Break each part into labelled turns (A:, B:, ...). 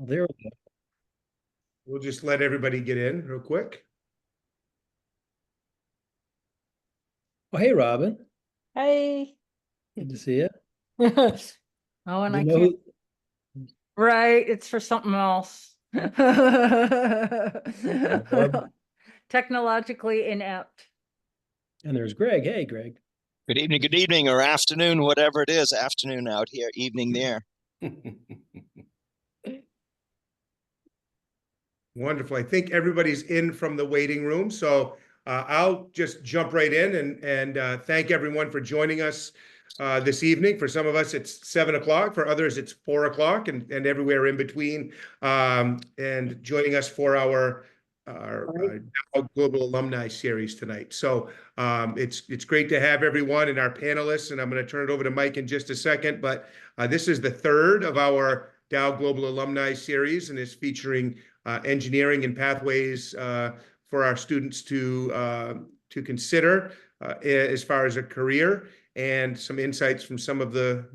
A: There.
B: We'll just let everybody get in real quick.
A: Oh, hey, Robin.
C: Hey.
A: Good to see you.
C: Oh, and
A: You
C: I
A: know
C: can't.
A: who-
C: Right, it's for something else. Technologically inept.
A: And there's Greg. Hey, Greg.
D: Good evening, or afternoon, whatever it is. Afternoon out here, evening there.
B: Wonderful. I think everybody's in from the waiting room, so I'll just jump right in and thank everyone for joining us this evening. For some of us, it's 7 o'clock. For others, it's 4 o'clock, and everywhere in between. And joining us for our Global Alumni Series tonight. So it's great to have everyone and our panelists, and I'm going to turn it over to Mike in just a second. But this is the third of our Dow Global Alumni Series, and is featuring engineering and pathways for our students to consider as far as a career, and some insights from some of the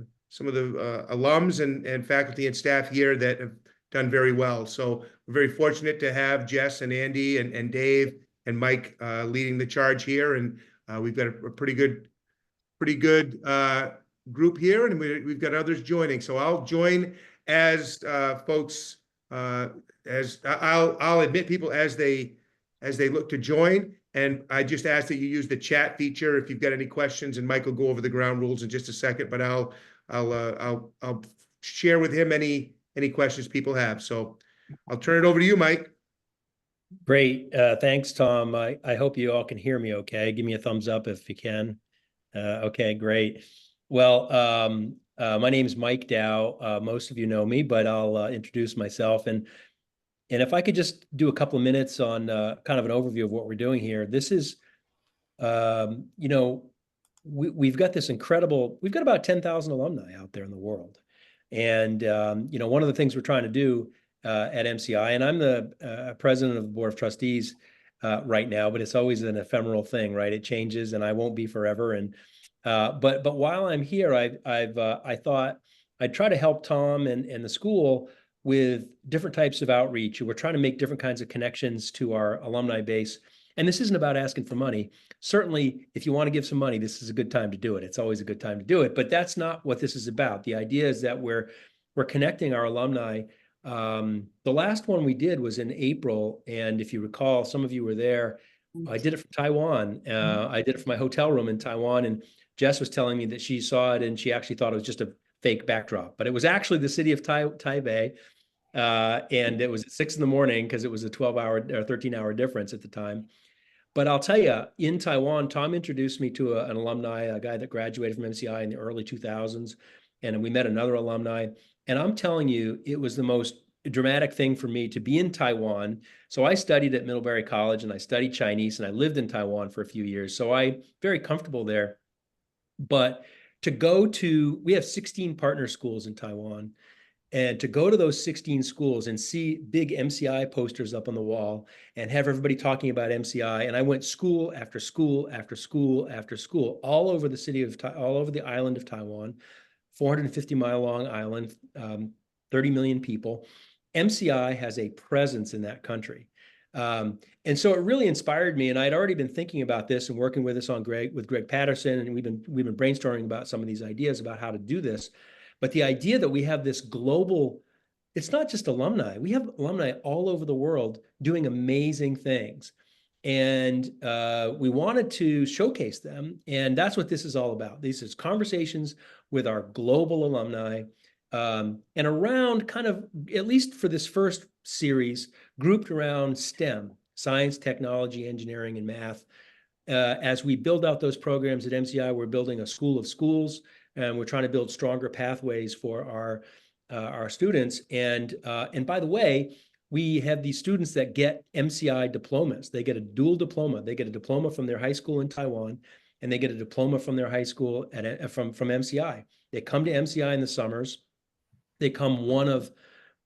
B: alums and faculty and staff here that have done very well. So we're very fortunate to have Jess and Andy and Dave and Mike leading the charge here, and we've got a pretty good group here, and we've got others joining. So I'll join as folks. As I'll admit people as they look to join, and I just ask that you use the chat feature if you've got any questions, and Mike will go over the ground rules in just a second. But I'll share with him any questions people have. So I'll turn it over to you, Mike.
A: Great. Thanks, Tom. I hope you all can hear me okay. Give me a thumbs up if you can. Okay, great. Well, my name is Mike Dow. Most of you know me, but I'll introduce myself. And if I could just do a couple of minutes on kind of an overview of what we're doing here. This is, we've got this incredible, we've got about 10,000 alumni out there in the world. And, one of the things we're trying to do at MCI, and I'm the president of the board of trustees right now, but it's always an ephemeral thing, right? It changes, and I won't be forever. And but while I'm here, I thought I'd try to help Tom and the school with different types of outreach. We're trying to make different kinds of connections to our alumni base. And this isn't about asking for money. Certainly, if you want to give some money, this is a good time to do it. It's always a good time to do it. But that's not what this is about. The idea is that we're connecting our alumni. The last one we did was in April. And if you recall, some of you were there. I did it from Taiwan. I did it from my hotel room in Taiwan. And Jess was telling me that she saw it and she actually thought it was just a fake backdrop. But it was actually the city of Taipei. And it was at 6 a.m. because it was a 12-hour or 13-hour difference at the time. But I'll tell you, in Taiwan, Tom introduced me to an alumni, a guy that graduated from MCI in the early 2000s. And we met another alumni. And I'm telling you, it was the most dramatic thing for me to be in Taiwan. So I studied at Middlebury College, and I studied Chinese, and I lived in Taiwan for a few years. So I'm very comfortable there. But we have 16 partner schools in Taiwan. And to go to those 16 schools and see big MCI posters up on the wall and have everybody talking about MCI. And I went school after school after school after school all over the all over the island of Taiwan, 450-mile long island, 30 million people. MCI has a presence in that country. And so it really inspired me. And I'd already been thinking about this and working with this with Greg Patterson. And we've been brainstorming about some of these ideas about how to do this. But the idea that we have this global, it's not just alumni. We have alumni all over the world doing amazing things. And we wanted to showcase them. And that's what this is all about. This is conversations with our global alumni and around kind of, at least for this first series, grouped around STEM, science, technology, engineering, and math. As we build out those programs at MCI, we're building a school of schools. And we're trying to build stronger pathways for our students. And by the way, we have these students that get MCI diplomas. They get a dual diploma. They get a diploma from their high school in Taiwan, and they get a diploma from their high school from MCI. They come to MCI in the summers. They come one of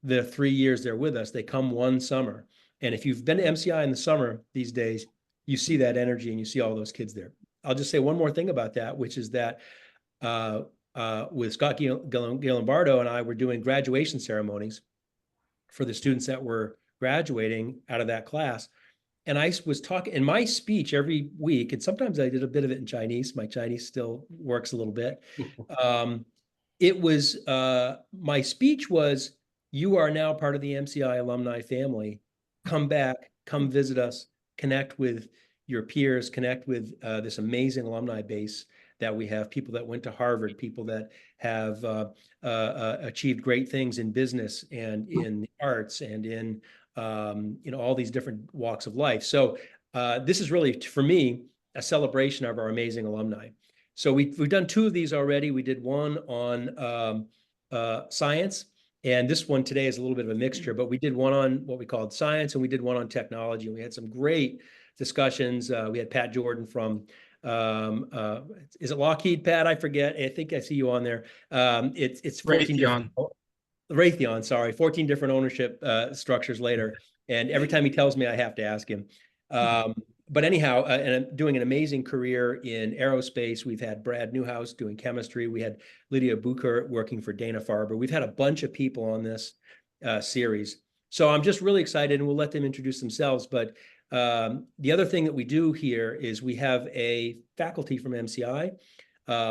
A: the 3 years they're with us. They come one summer. And if you've been to MCI in the summer these days, you see that energy and you see all those kids there. I'll just say one more thing about that, which is that with Scott Ghilambardo and I were doing graduation ceremonies. for the students that were graduating out of that class. And I was talking in my speech every week, and sometimes I did a bit of it in Chinese. My Chinese still works a little bit. It was my speech was, "You are now part of the MCI alumni family. Come back, come visit us, connect with your peers, connect with this amazing alumni base that we have. People that went to Harvard, people that have achieved great things in business and in the arts and in all these different walks of life." So this is really, for me, a celebration of our amazing alumni. So we've done 2 of these already. We did one on science, and this one today is a little bit of a mixture, but we did one on what we called science, and we did one on technology, and we had some great discussions. We had Pat Jordan from, is it Lockheed, Pat? I forget. I think I see you on there. It's 14 different. Raytheon, sorry, 14 different ownership structures later. And every time he tells me, I have to ask him. But anyhow, and doing an amazing career in aerospace. We've had Brad Newhouse doing chemistry. We had Lydia Bucher working for Dana-Farber. We've had a bunch of people on this series. So I'm just really excited, and we'll let them introduce themselves. But the other thing that we do here is we have a faculty from MCI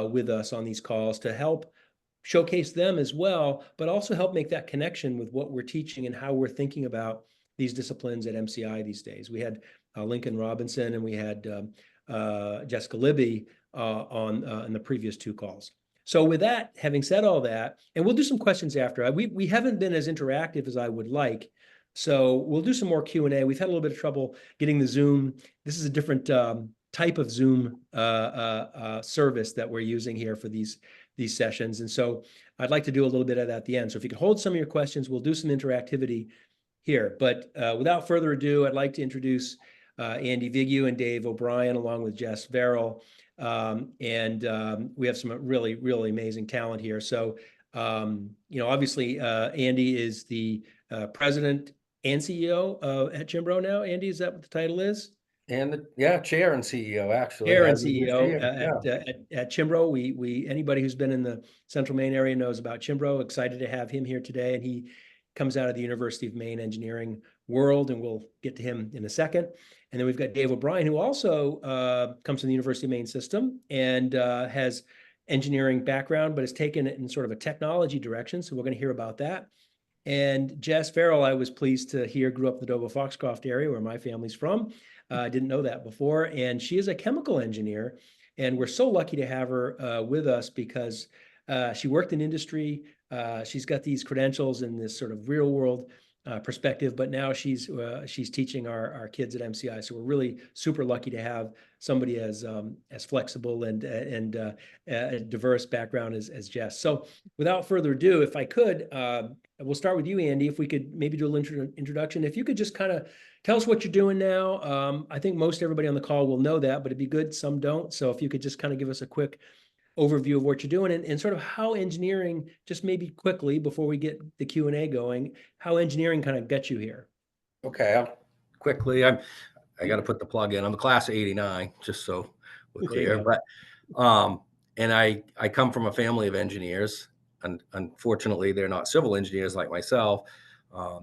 A: with us on these calls to help showcase them as well, but also help make that connection with what we're teaching and how we're thinking about these disciplines at MCI these days. We had Lincoln Robinson, and we had Jessica Libby on in the previous 2 calls. So with that, having said all that, and we'll do some questions after. We haven't been as interactive as I would like, so we'll do some more Q&A. We've had a little bit of trouble getting the Zoom. This is a different type of Zoom service that we're using here for these sessions. And so I'd like to do a little bit of that at the end. So if you could hold some of your questions, we'll do some interactivity here. But without further ado, I'd like to introduce Andy Vigu and Dave O'Brien, along with Jess Verrill. We have some really, really amazing talent here. So, obviously, Andy is the president and CEO at Chimbro now. Andy, is that what the title is?
E: And chair and CEO, actually.
A: Chair and CEO at Chimbro. Anybody who's been in the Central Maine area knows about Chimbro. Excited to have him here today. And he comes out of the University of Maine engineering world, and we'll get to him in a second. And then we've got Dave O'Brien, who also comes from the University of Maine system and has engineering background, but has taken it in sort of a technology direction. So we're going to hear about that. And Jess Verrill, I was pleased to hear, grew up in the Dover-Foxcroft area where my family's from. I didn't know that before. And she is a chemical engineer. And we're so lucky to have her with us because she worked in industry. She's got these credentials in this sort of real world perspective, but now she's teaching our kids at MCI. So we're really super lucky to have somebody as flexible and a diverse background as Jess. So without further ado, if I could, we'll start with you, Andy. If we could maybe do a little introduction. If you could just kind of tell us what you're doing now. I think most everybody on the call will know that, but it'd be good, some don't. So if you could just kind of give us a quick overview of what you're doing and sort of how engineering, just maybe quickly before we get the Q&A going, how engineering kind of got you here.
E: Okay, quickly, I got to put the plug in. I'm the class of '89, just so we're clear. But and I come from a family of engineers, and unfortunately, they're not civil engineers like myself.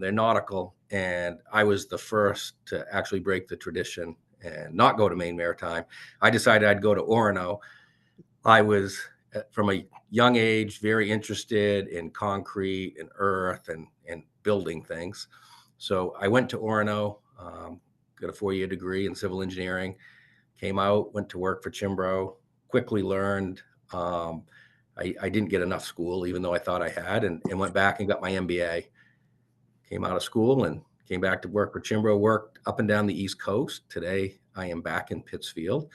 E: They're nautical, and I was the first to actually break the tradition and not go to Maine Maritime. I decided I'd go to Orono. I was, from a young age, very interested in concrete and earth and building things. So I went to Orono, got a 4-year degree in civil engineering, came out, went to work for Chimbro, quickly learned. I didn't get enough school, even though I thought I had, and went back and got my MBA. Came out of school and came back to work for Chimbro, worked up and down the East Coast. Today, I am back in Pittsfield,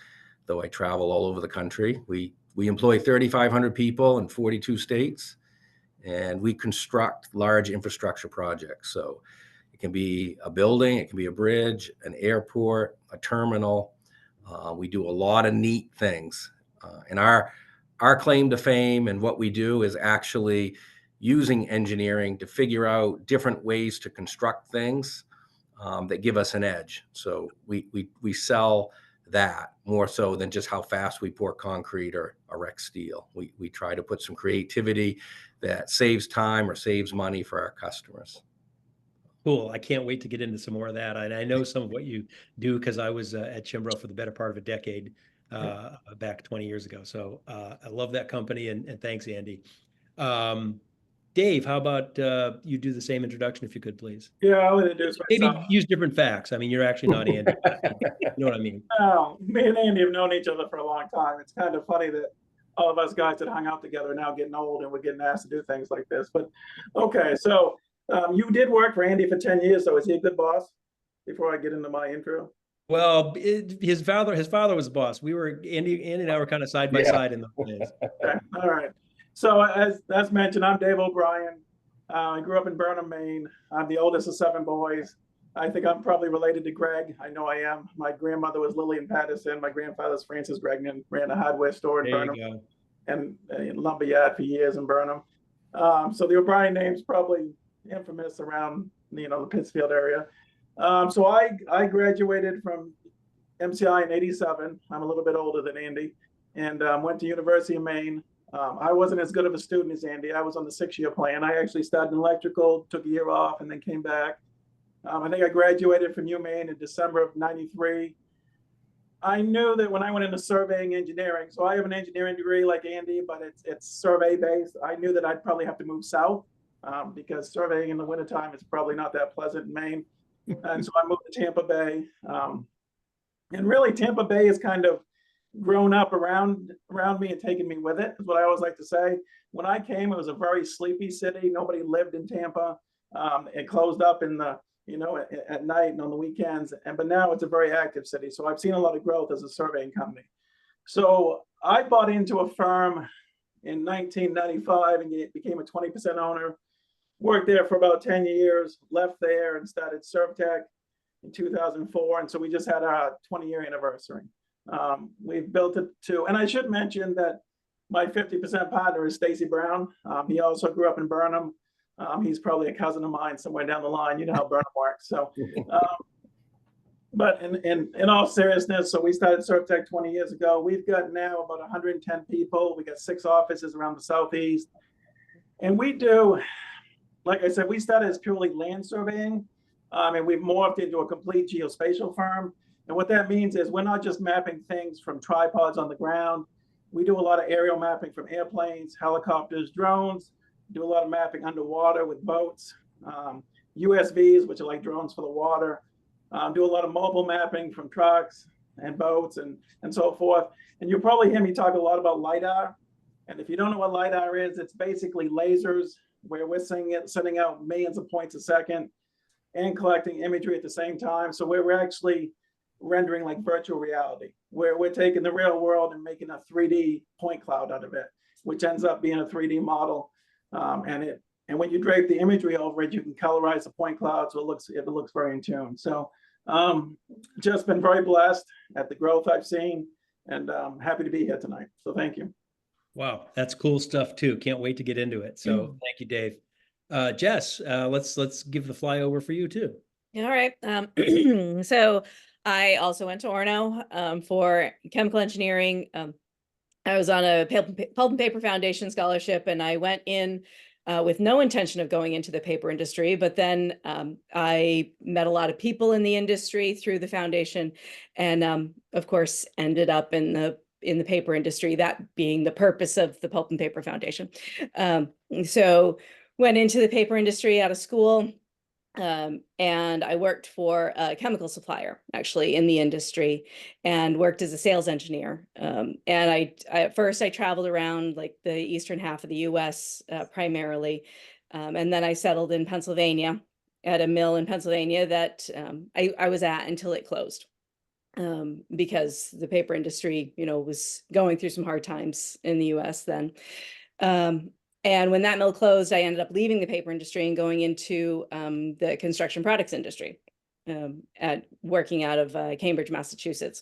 E: though I travel all over the country. We employ 3,500 people in 42 states, and we construct large infrastructure projects. So it can be a building, it can be a bridge, an airport, a terminal. We do a lot of neat things. And our claim to fame and what we do is actually using engineering to figure out different ways to construct things that give us an edge. So we sell that more so than just how fast we pour concrete or erect steel. We try to put some creativity that saves time or saves money for our customers.
A: Cool. I can't wait to get into some more of that. And I know some of what you do because I was at Chimbro for the better part of a decade back 20 years ago. So I love that company and thanks, Andy. Um, Dave, how about you do the same introduction if you could, please?
F: Yeah, I'll introduce myself.
A: Maybe use different facts. I mean, you're actually not Andy. You know what I mean?
F: Oh, me and Andy have known each other for a long time. It's kind of funny that all of us guys that hung out together are now getting old and we're getting asked to do things like this. But okay, so you did work for Andy for 10 years, so is he a good boss? Before I get into my intro.
A: Well, his father was the boss. Andy and I were kind of side by side in those days.
F: Okay, all right. So as mentioned, I'm Dave O'Brien. I grew up in Burnham, Maine. I'm the oldest of 7 boys. I think I'm probably related to Greg. I know I am. My grandmother was Lillian Patterson. My grandfather's Francis Gregnan, ran a hardware store in
A: There
F: Burnham
A: you go.
F: and a lumber yard for years in Burnham. So the O'Brien name's probably infamous around the Pittsfield area. So I graduated from MCI in '87. I'm a little bit older than Andy, and went to University of Maine. I wasn't as good of a student as Andy. I was on the 6-year plan. I actually started in electrical, took a year off, and then came back. I think I graduated from UMaine in December of '93. I knew that when I went into surveying engineering, so I have an engineering degree like Andy, but it's survey based. I knew that I'd probably have to move south because surveying in the wintertime is probably not that pleasant in Maine. And so I moved to Tampa Bay. And really, Tampa Bay has kind of grown up around me and taken me with it, is what I always like to say. When I came, it was a very sleepy city. Nobody lived in Tampa. It closed up in the at night and on the weekends. But now it's a very active city. So I've seen a lot of growth as a surveying company. So I bought into a firm in 1995 and became a 20% owner. Worked there for about 10 years, left there and started ServTech in 2004. And so we just had our 20-year anniversary. We've built it to, and I should mention that my 50% partner is Stacy Brown. He also grew up in Burnham. He's probably a cousin of mine somewhere down the line. You know how Burnham works. So, but in all seriousness, so we started ServTech 20 years ago. We've got now about 110 people. We got 6 offices around the Southeast. And we do, like I said, we started as purely land surveying. And we've morphed into a complete geospatial firm. And what that means is we're not just mapping things from tripods on the ground. We do a lot of aerial mapping from airplanes, helicopters, drones, do a lot of mapping underwater with boats, USVs, which are like drones for the water, do a lot of mobile mapping from trucks and boats and so forth. And you'll probably hear me talk a lot about LiDAR. And if you don't know what LiDAR is, it's basically lasers where we're sending out millions of points a second and collecting imagery at the same time. So we're actually rendering like virtual reality, where we're taking the real world and making a 3D point cloud out of it, which ends up being a 3D model. And when you drape the imagery over it, you can colorize the point cloud so it looks very in tune. So just been very blessed at the growth I've seen, and happy to be here tonight. So thank you.
A: Wow, that's cool stuff too. Can't wait to get into it. So thank you, Dave. Jess, let's give the flyover for you too.
G: All right. So I also went to Orono for chemical engineering. I was on a Pulp and Paper Foundation scholarship, and I went in with no intention of going into the paper industry. But then I met a lot of people in the industry through the foundation, and of course ended up in the paper industry, that being the purpose of the Pulp and Paper Foundation. So went into the paper industry out of school. And I worked for a chemical supplier actually in the industry and worked as a sales engineer. And at first I traveled around like the eastern half of the US primarily. And then I settled in Pennsylvania at a mill in Pennsylvania that I was at until it closed. Because the paper industry, was going through some hard times in the US then. And when that mill closed, I ended up leaving the paper industry and going into the construction products industry, working out of Cambridge, Massachusetts.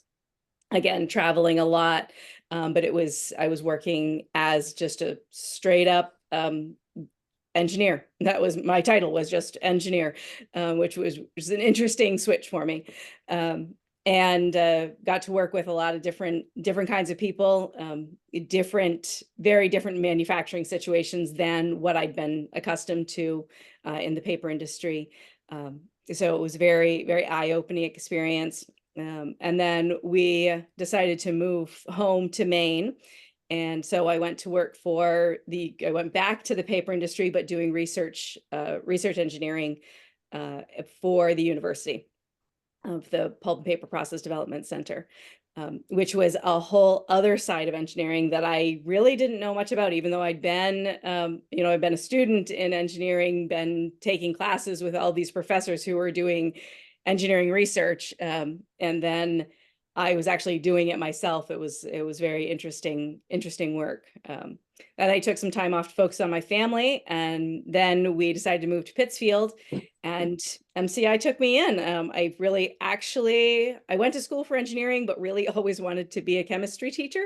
G: Again, traveling a lot, but I was working as just a straight up engineer. That was my title, was just engineer, which was an interesting switch for me. and got to work with a lot of different kinds of people, very different manufacturing situations than what I'd been accustomed to in the paper industry. So it was very, very eye-opening experience. And then we decided to move home to Maine. And so I went to work I went back to the paper industry, but doing research engineering for the university of the Pulp and Paper Process Development Center, which was a whole other side of engineering that I really didn't know much about, even though I'd been, I've been a student in engineering, been taking classes with all these professors who were doing engineering research. And then I was actually doing it myself. It was very interesting work. And I took some time off to focus on my family, and then we decided to move to Pittsfield, and MCI took me in. I went to school for engineering, but really always wanted to be a chemistry teacher.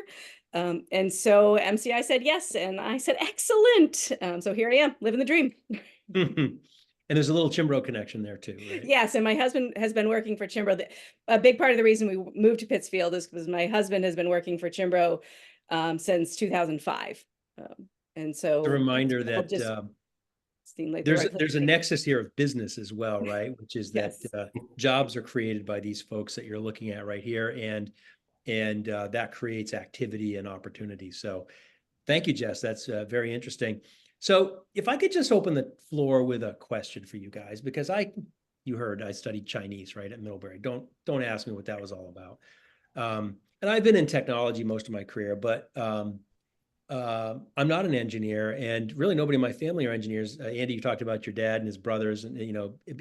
G: And so MCI said yes, and I said, excellent. So here I am, living the dream.
A: And there's a little Chimbro connection there too, right?
G: Yes, and my husband has been working for Chimbro. A big part of the reason we moved to Pittsfield is because my husband has been working for Chimbro since 2005. And so
A: The reminder that
G: seemed like
A: there's a nexus here of business as well, right? Which is that
G: Yes.
A: jobs are created by these folks that you're looking at right here, and that creates activity and opportunity. So thank you, Jess. That's very interesting. So if I could just open the floor with a question for you guys, because you heard I studied Chinese, right, at Middlebury. Don't ask me what that was all about. And I've been in technology most of my career, but I'm not an engineer, and really nobody in my family are engineers. Andy, you talked about your dad and his brothers and,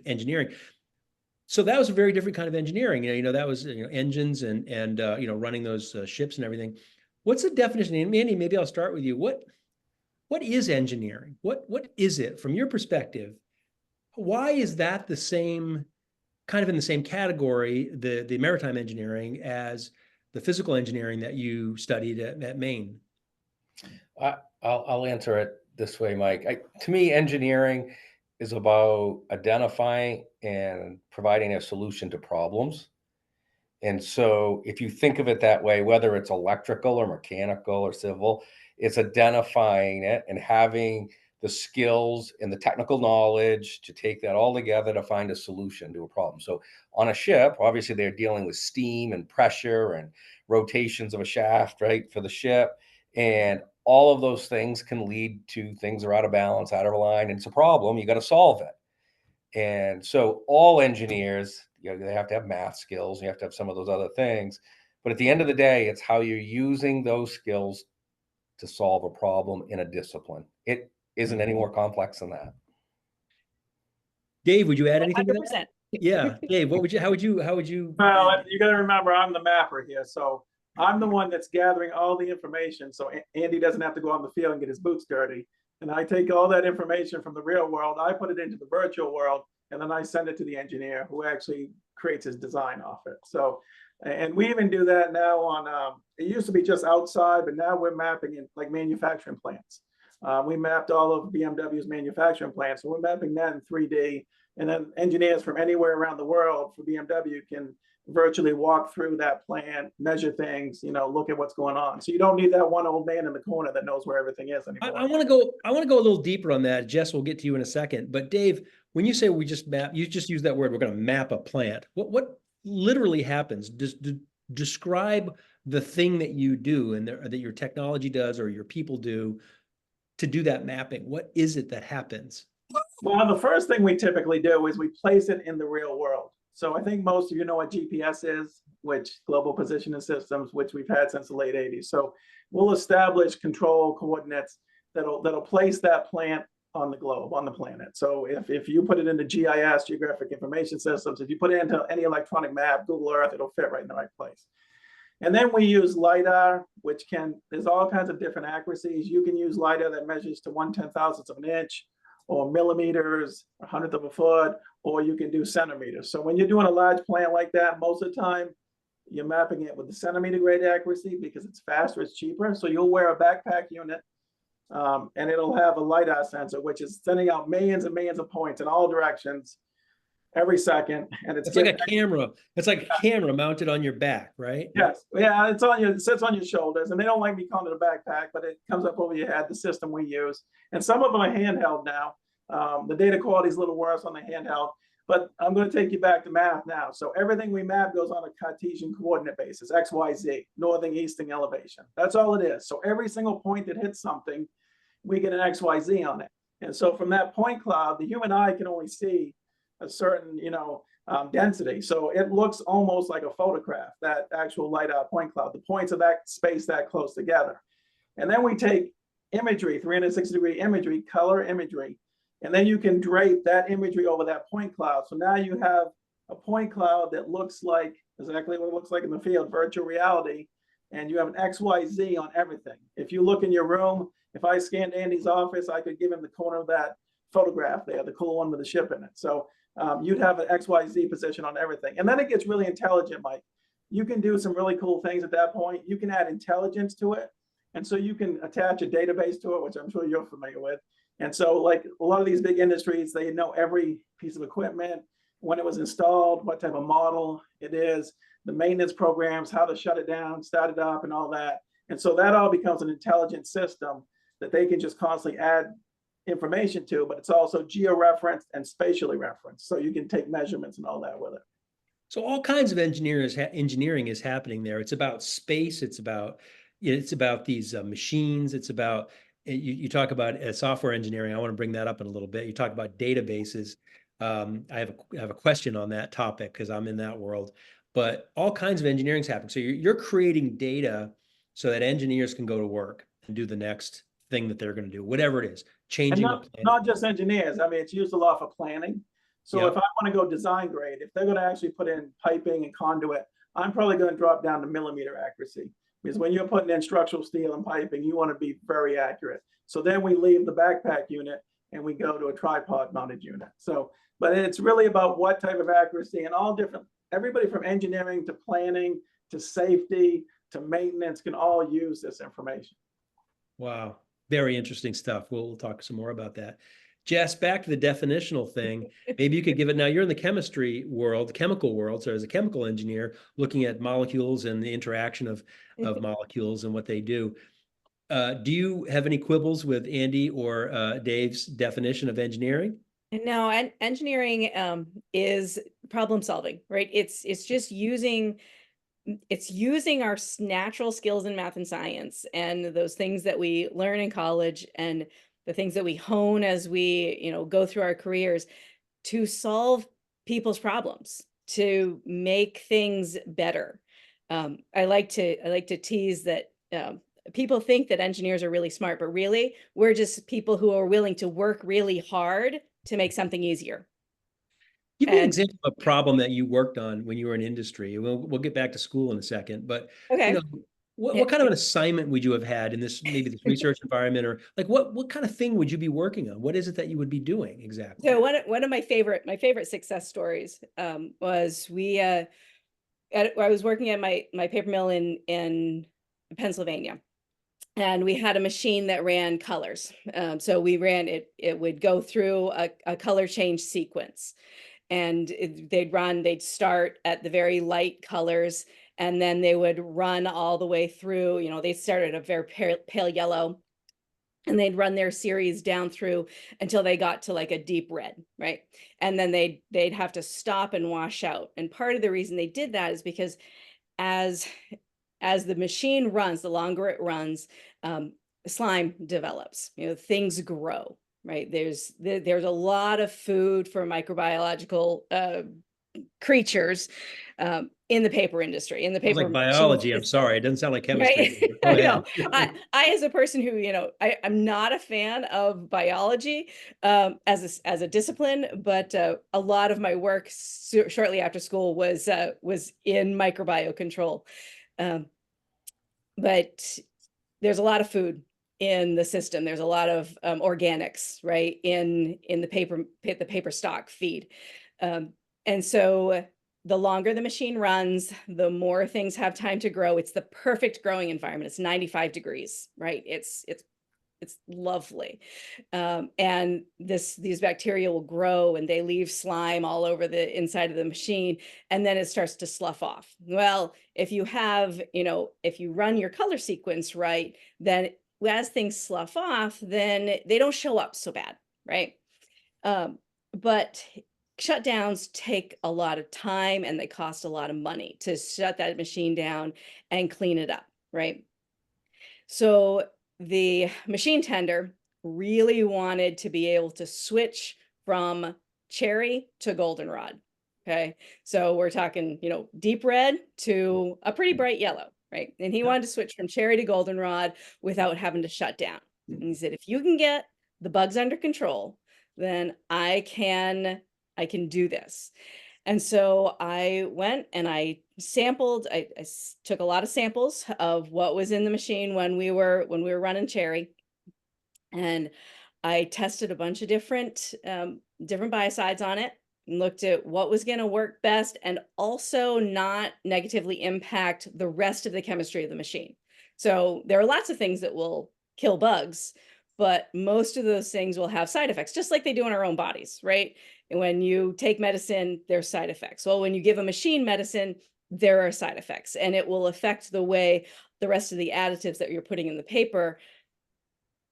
A: engineering. So that was a very different kind of engineering. That was, engines and running those ships and everything. What's the definition? And Andy, maybe I'll start with you. What is engineering? What is it from your perspective? Why is that the same, kind of in the same category, the maritime engineering, as the physical engineering that you studied at Maine?
E: I'll answer it this way, Mike. To me, engineering is about identifying and providing a solution to problems. And so if you think of it that way, whether it's electrical or mechanical or civil, it's identifying it and having the skills and the technical knowledge to take that all together to find a solution to a problem. So on a ship, obviously they're dealing with steam and pressure and rotations of a shaft, right, for the ship. And all of those things can lead to things are out of balance, out of line, and it's a problem. You got to solve it. And so all engineers, they have to have math skills. You have to have some of those other things. But at the end of the day, it's how you're using those skills to solve a problem in a discipline. It isn't any more complex than that.
A: Dave, would you add anything to
G: 100%.
A: that? Yeah, Dave, how would you?
F: Well, you got to remember, I'm the mapper here, so I'm the one that's gathering all the information. So Andy doesn't have to go on the field and get his boots dirty. And I take all that information from the real world, I put it into the virtual world, and then I send it to the engineer who actually creates his design off it. So, and we even do that now on, it used to be just outside, but now we're mapping in like manufacturing plants. We mapped all of BMW's manufacturing plants, so we're mapping that in 3D. And then engineers from anywhere around the world for BMW can virtually walk through that plant, measure things, look at what's going on. So you don't need that one old man in the corner that knows where everything is anymore.
A: I want to go a little deeper on that. Jess, we'll get to you in a second. But Dave, when you say we just map, you just use that word, we're going to map a plant. What literally happens? Describe the thing that you do and that your technology does or your people do to do that mapping. What is it that happens?
F: Well, the first thing we typically do is we place it in the real world. So I think most of you know what GPS is, which Global Positioning Systems, which we've had since the late 80s. So we'll establish control coordinates that'll place that plant on the globe, on the planet. So if you put it into GIS, Geographic Information Systems, if you put it into any electronic map, Google Earth, it'll fit right in the right place. And then we use LiDAR, which there's all kinds of different accuracies. You can use LiDAR that measures to 1/10,000th of an inch, or millimeters, 100th of a foot, or you can do centimeters. So when you're doing a large plant like that, most of the time, you're mapping it with the centimeter grade accuracy because it's faster, it's cheaper. So you'll wear a backpack unit and it'll have a LiDAR sensor, which is sending out millions and millions of points in all directions. every second, and it's
A: It's like a
F: getting
A: camera. It's like a camera mounted on your back, right?
F: yes, yeah, it's on your, it sits on your shoulders, and they don't like me calling it a backpack, but it comes up over your head, the system we use. And some of them are handheld now. The data quality is a little worse on the handheld, but I'm going to take you back to math now. So everything we map goes on a Cartesian coordinate basis, X, Y, Z, northern, eastern elevation. That's all it is. So every single point that hits something, we get an X, Y, Z on it. And so from that point cloud, the human eye can only see a certain, density. So it looks almost like a photograph, that actual LiDAR point cloud, the points of that space that close together. And then we take imagery, 360-degree imagery, color imagery, and then you can drape that imagery over that point cloud. So now you have a point cloud that looks like exactly what it looks like in the field, virtual reality, and you have an XYZ on everything. If you look in your room, if I scanned Andy's office, I could give him the corner of that photograph there, the cool one with the ship in it. So you'd have an XYZ position on everything. And then it gets really intelligent, Mike. You can do some really cool things at that point. You can add intelligence to it. And so you can attach a database to it, which I'm sure you're familiar with. And so like a lot of these big industries, they know every piece of equipment, when it was installed, what type of model it is, the maintenance programs, how to shut it down, start it up, and all that. And so that all becomes an intelligent system that they can just constantly add information to, but it's also geo-referenced and spatially referenced. So you can take measurements and all that with it.
A: So all kinds of engineering is happening there. It's about space. It's about these machines. It's about you talk about software engineering. I want to bring that up in a little bit. You talk about databases. I have a question on that topic because I'm in that world. But all kinds of engineering is happening. So you're creating data so that engineers can go to work and do the next thing that they're going to do, whatever it is, changing
F: And not just engineers. I mean, it's used a lot for planning. So
A: Yep.
F: if I want to go design grade, if they're going to actually put in piping and conduit, I'm probably going to drop down to millimeter accuracy, because when you're putting in structural steel and piping, you want to be very accurate. So then we leave the backpack unit and we go to a tripod mounted unit. So, but it's really about what type of accuracy, and all different, everybody from engineering to planning to safety to maintenance can all use this information.
A: Wow. Very interesting stuff. We'll talk some more about that. Jess, back to the definitional thing. Maybe you could give it now. You're in the chemistry world, chemical world. So as a chemical engineer, looking at molecules and the interaction of molecules and what they do. Do you have any quibbles with Andy or Dave's definition of engineering?
G: No, and engineering is problem solving, right? It's just using our natural skills in math and science, and those things that we learn in college and the things that we hone as we, go through our careers to solve people's problems, to make things better. I like to tease that people think that engineers are really smart, but really we're just people who are willing to work really hard to make something easier.
A: Give me an example of a problem that you worked on when you were in industry. We'll get back to school in a second, but
G: Okay.
A: What kind of an assignment would you have had in this, maybe this research environment, or like what kind of thing would you be working on? What is it that you would be doing exactly?
G: So one of my favorite success stories was I was working at my paper mill in Pennsylvania, and we had a machine that ran colors. So we ran it would go through a color change sequence, and they'd start at the very light colors, and then they would run all the way through. They started at a very pale yellow, and they'd run their series down through until they got to like a deep red, right? And then they'd have to stop and wash out. And part of the reason they did that is because as the machine runs, the longer it runs, slime develops, things grow, right? There's a lot of food for microbiological creatures in the paper industry, in the paper.
A: It's like biology. I'm sorry. It doesn't sound like chemistry.
G: Right? I know. I, as a person who, I'm not a fan of biology as a discipline, but a lot of my work shortly after school was in microbiocontrol. But there's a lot of food in the system. There's a lot of organics, right, in the paper stock feed. And so the longer the machine runs, the more things have time to grow. It's the perfect growing environment. It's 95 degrees, right? It's It's lovely. And these bacteria will grow and they leave slime all over the inside of the machine, and then it starts to slough off. Well, if you have, if you run your color sequence right, then as things slough off, then they don't show up so bad, right? But shutdowns take a lot of time and they cost a lot of money to shut that machine down and clean it up, right? So the machine tender really wanted to be able to switch from cherry to goldenrod. Okay. So we're talking, deep red to a pretty bright yellow, right? And he wanted to switch from cherry to goldenrod without having to shut down. And he said, if you can get the bugs under control, then I can do this. And so I went and I sampled, I took a lot of samples of what was in the machine when we were running cherry. And I tested a bunch of different biocides on it and looked at what was going to work best and also not negatively impact the rest of the chemistry of the machine. So there are lots of things that will kill bugs, but most of those things will have side effects, just like they do in our own bodies, right? And when you take medicine, there's side effects. Well, when you give a machine medicine, there are side effects, and it will affect the way the rest of the additives that you're putting in the paper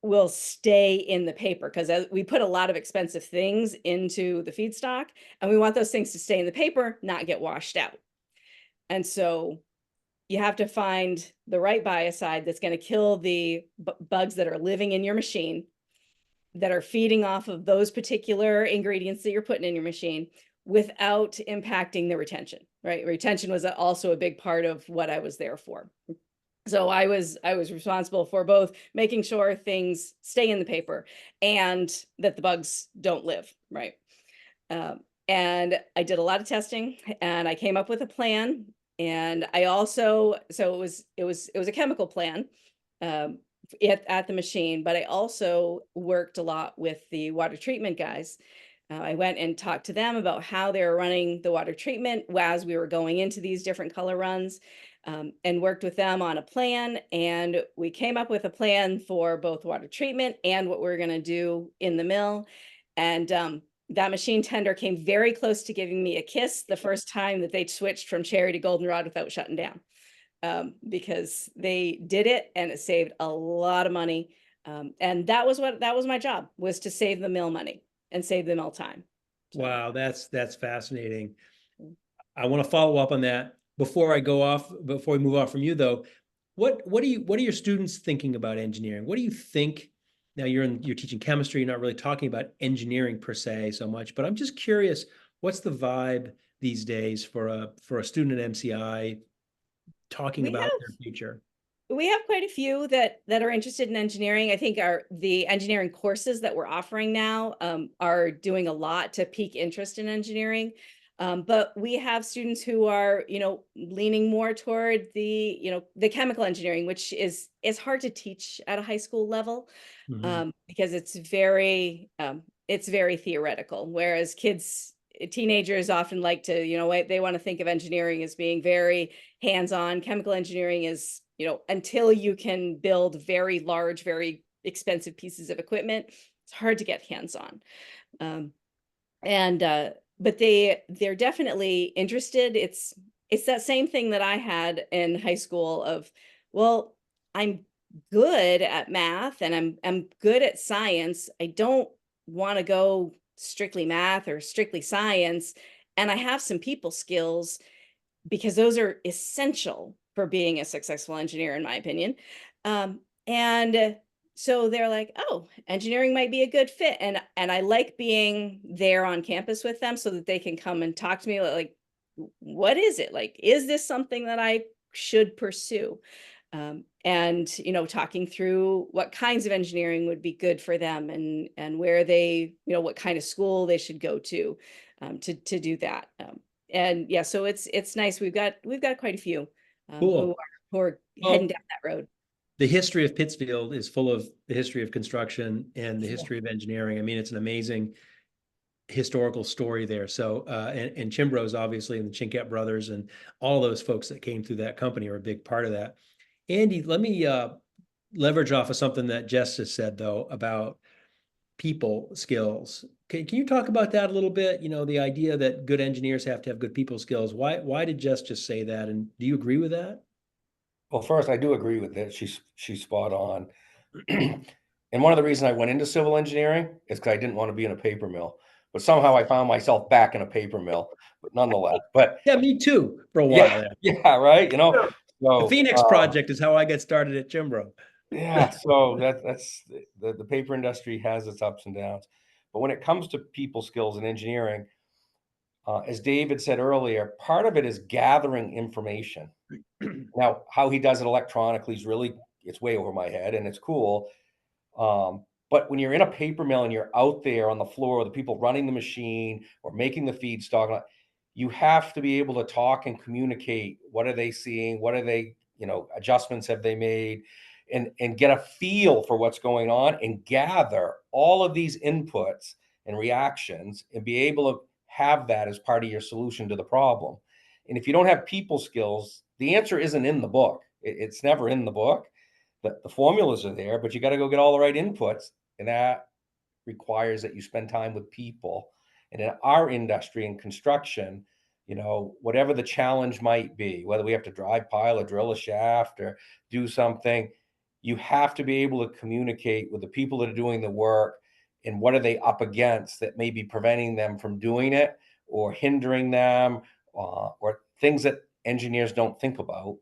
G: will stay in the paper, because we put a lot of expensive things into the feedstock, and we want those things to stay in the paper, not get washed out. And so you have to find the right biocide that's going to kill the bugs that are living in your machine, that are feeding off of those particular ingredients that you're putting in your machine without impacting the retention, right? Retention was also a big part of what I was there for. So I was responsible for both making sure things stay in the paper and that the bugs don't live, right? And I did a lot of testing, and I came up with a plan. And I also, so it was a chemical plan at the machine, but I also worked a lot with the water treatment guys. I went and talked to them about how they were running the water treatment as we were going into these different color runs, and worked with them on a plan. And we came up with a plan for both water treatment and what we're going to do in the mill. And that machine tender came very close to giving me a kiss the first time that they switched from cherry to goldenrod without shutting down, because they did it and it saved a lot of money. And that was my job, was to save the mill money and save the mill time. So.
A: Wow, that's fascinating. I want to follow up on that. Before we move off from you though, what are your students thinking about engineering? What do you think? Now you're teaching chemistry, you're not really talking about engineering per se so much, but I'm just curious, what's the vibe these days for a student at MCI talking about their future?
G: We have quite a few that are interested in engineering. I think the engineering courses that we're offering now are doing a lot to pique interest in engineering. But we have students who are, leaning more toward the chemical engineering, which is hard to teach at a high school level, because it's very theoretical. Whereas teenagers often like to, they want to think of engineering as being very hands-on. Chemical engineering is, until you can build very large, very expensive pieces of equipment, it's hard to get hands-on. But they're definitely interested. It's that same thing that I had in high school of, well, I'm good at math and I'm good at science. I don't want to go strictly math or strictly science. And I have some people skills, because those are essential for being a successful engineer, in my opinion. And so they're like, oh, engineering might be a good fit. And I like being there on campus with them so that they can come and talk to me like, what is it? Like, is this something that I should pursue? And, talking through what kinds of engineering would be good for them, and where they, what kind of school they should go to do that. And yeah, so it's nice. We've got quite a few
A: Cool.
G: who are heading down that road.
A: The history of Pittsfield is full of the history of construction and the history of engineering. I mean, it's an amazing historical story there. So, and Chimbros, obviously, and the Chinquette brothers and all those folks that came through that company are a big part of that. Andy, let me leverage off of something that Jess just said though about people skills. Can you talk about that a little bit? You know, the idea that good engineers have to have good people skills. Why did Jess just say that? And do you agree with that?
E: Well, first, I do agree with it. She's spot on. And one of the reasons I went into civil engineering is because I didn't want to be in a paper mill. But somehow I found myself back in a paper mill. But nonetheless,
A: Yeah, me too for a while
E: yeah,
A: there.
E: yeah, right. You know,
A: The
E: so
A: Phoenix Project is how I got started at Chimbro.
E: yeah, so that's the paper industry has its ups and downs. But when it comes to people skills and engineering, as David said earlier, part of it is gathering information. Now, how he does it electronically is really, it's way over my head and it's cool. But when you're in a paper mill and you're out there on the floor, the people running the machine or making the feedstock, you have to be able to talk and communicate. What are they seeing? What are they, adjustments have they made? And get a feel for what's going on and gather all of these inputs and reactions and be able to have that as part of your solution to the problem. And if you don't have people skills, the answer isn't in the book. It's never in the book. The formulas are there, but you got to go get all the right inputs. And that requires that you spend time with people. And in our industry in construction, whatever the challenge might be, whether we have to drive pile or drill a shaft or do something, you have to be able to communicate with the people that are doing the work and what are they up against that may be preventing them from doing it or hindering them, or things that engineers don't think about,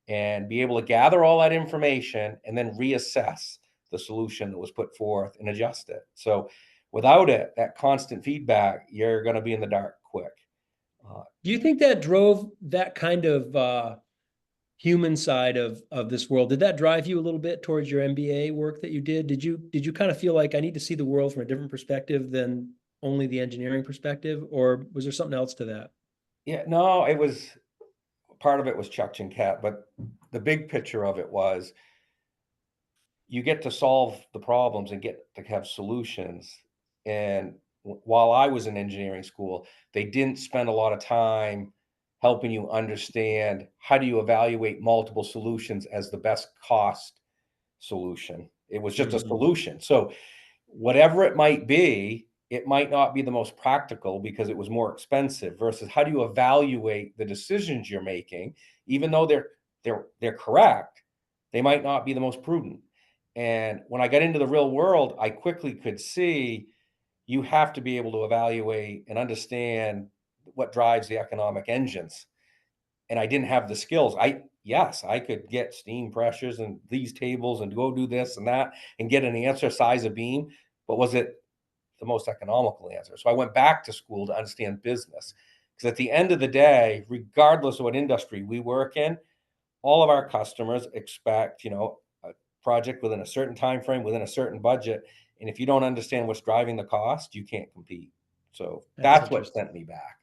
E: and be able to gather all that information and then reassess the solution that was put forth and adjust it. So without it, that constant feedback, you're going to be in the dark quick.
A: Do you think that drove that kind of human side of this world? Did that drive you a little bit towards your MBA work that you did? Did you kind of feel like I need to see the world from a different perspective than only the engineering perspective, or was there something else to that?
E: Yeah, no, it was part of it was Chuck and Cat, but the big picture of it was you get to solve the problems and get to have solutions. And while I was in engineering school, they didn't spend a lot of time helping you understand how do you evaluate multiple solutions as the best cost solution. It was just a solution. So whatever it might be, it might not be the most practical because it was more expensive, versus how do you evaluate the decisions you're making, even though they're correct, they might not be the most prudent. And when I got into the real world, I quickly could see you have to be able to evaluate and understand what drives the economic engines. And I didn't have the skills. Yes, I could get steam pressures and these tables and go do this and that and get an answer size of beam, but was it the most economical answer? So I went back to school to understand business. Because at the end of the day, regardless of what industry we work in, all of our customers expect, a project within a certain time frame, within a certain budget. And if you don't understand what's driving the cost, you can't compete. So that's what sent me back.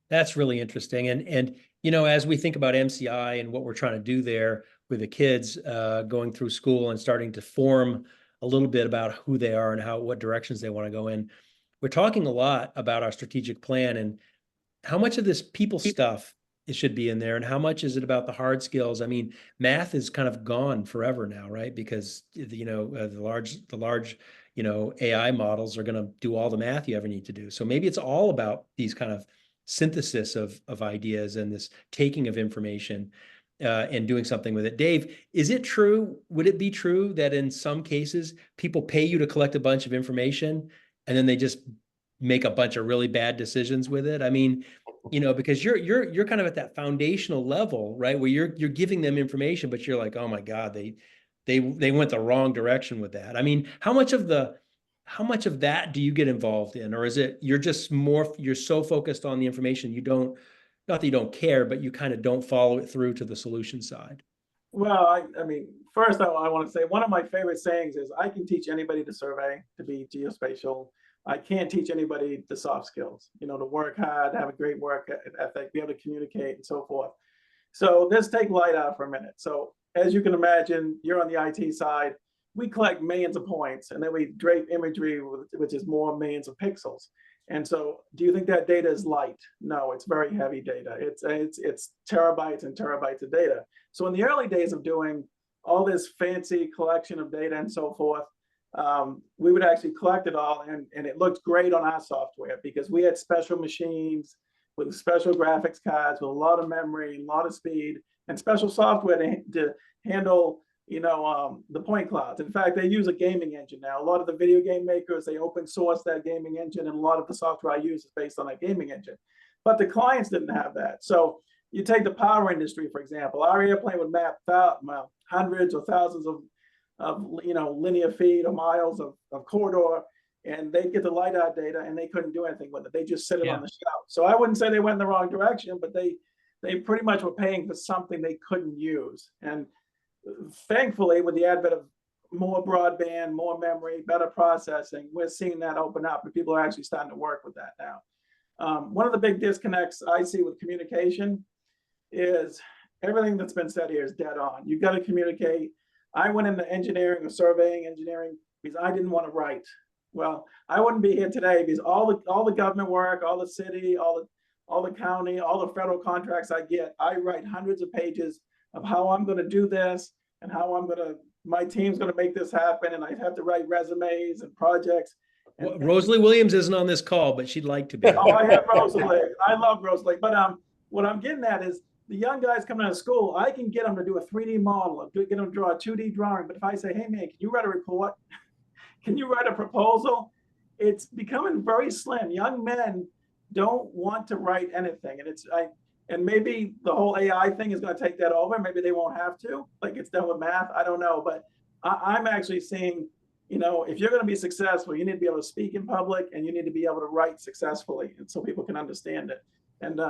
A: That's really interesting. And as we think about MCI and what we're trying to do there with the kids going through school and starting to form a little bit about who they are and what directions they want to go in, we're talking a lot about our strategic plan and how much of this people stuff it should be in there and how much is it about the hard skills. I mean, math is kind of gone forever now, right? Because the large AI models are going to do all the math you ever need to do. So maybe it's all about these kind of synthesis of ideas and this taking of information and doing something with it. Dave, is it true? Would it be true that in some cases people pay you to collect a bunch of information and then they just make a bunch of really bad decisions with it? I mean, because you're kind of at that foundational level, right? Where you're giving them information, but you're like, oh my God, they went the wrong direction with that. I mean, how much of that do you get involved in? Or is it you're so focused on the information not that you don't care, but you kind of don't follow it through to the solution side?
F: Well, I mean, first I want to say one of my favorite sayings is I can teach anybody to survey, to be geospatial. I can't teach anybody the soft skills, to work hard, have a great work ethic, be able to communicate and so forth. So let's take light out for a minute. So as you can imagine, you're on the IT side. We collect millions of points and then we drape imagery, which is more millions of pixels. And so do you think that data is light? No, it's very heavy data. It's terabytes and terabytes of data. So in the early days of doing all this fancy collection of data and so forth. We would actually collect it all, and it looked great on our software because we had special machines with special graphics cards with a lot of memory, a lot of speed, and special software to handle, the point clouds. In fact, they use a gaming engine now. A lot of the video game makers, they open source that gaming engine, and a lot of the software I use is based on that gaming engine. But the clients didn't have that. So you take the power industry, for example. Our airplane would map hundreds or thousands of linear feet or miles of corridor, and they'd get the LiDAR data and they couldn't do anything with it. They just sit it on the shelf. So I wouldn't say they went in the wrong direction, but they pretty much were paying for something they couldn't use. And thankfully, with the advent of more broadband, more memory, better processing, we're seeing that open up, and people are actually starting to work with that now. One of the big disconnects I see with communication is everything that's been said here is dead on. You've got to communicate. I went into engineering or surveying engineering because I didn't want to write. Well, I wouldn't be here today because all the government work, all the city, all the county, all the federal contracts I get, I write hundreds of pages of how I'm going to do this and how my team's going to make this happen. And I have to write resumes and projects.
A: Well, Rosalie Williams isn't on this call, but she'd like to be.
F: Oh, I have Rosalie. I love Rosalie. But what I'm getting at is the young guys coming out of school, I can get them to do a 3D model, get them to draw a 2D drawing. But if I say, hey, man, can you write a report? Can you write a proposal? It's becoming very slim. Young men don't want to write anything. And maybe the whole AI thing is going to take that over. Maybe they won't have to, like it's done with math. I don't know. But I'm actually seeing, if you're going to be successful, you need to be able to speak in public and you need to be able to write successfully, and so people can understand it. And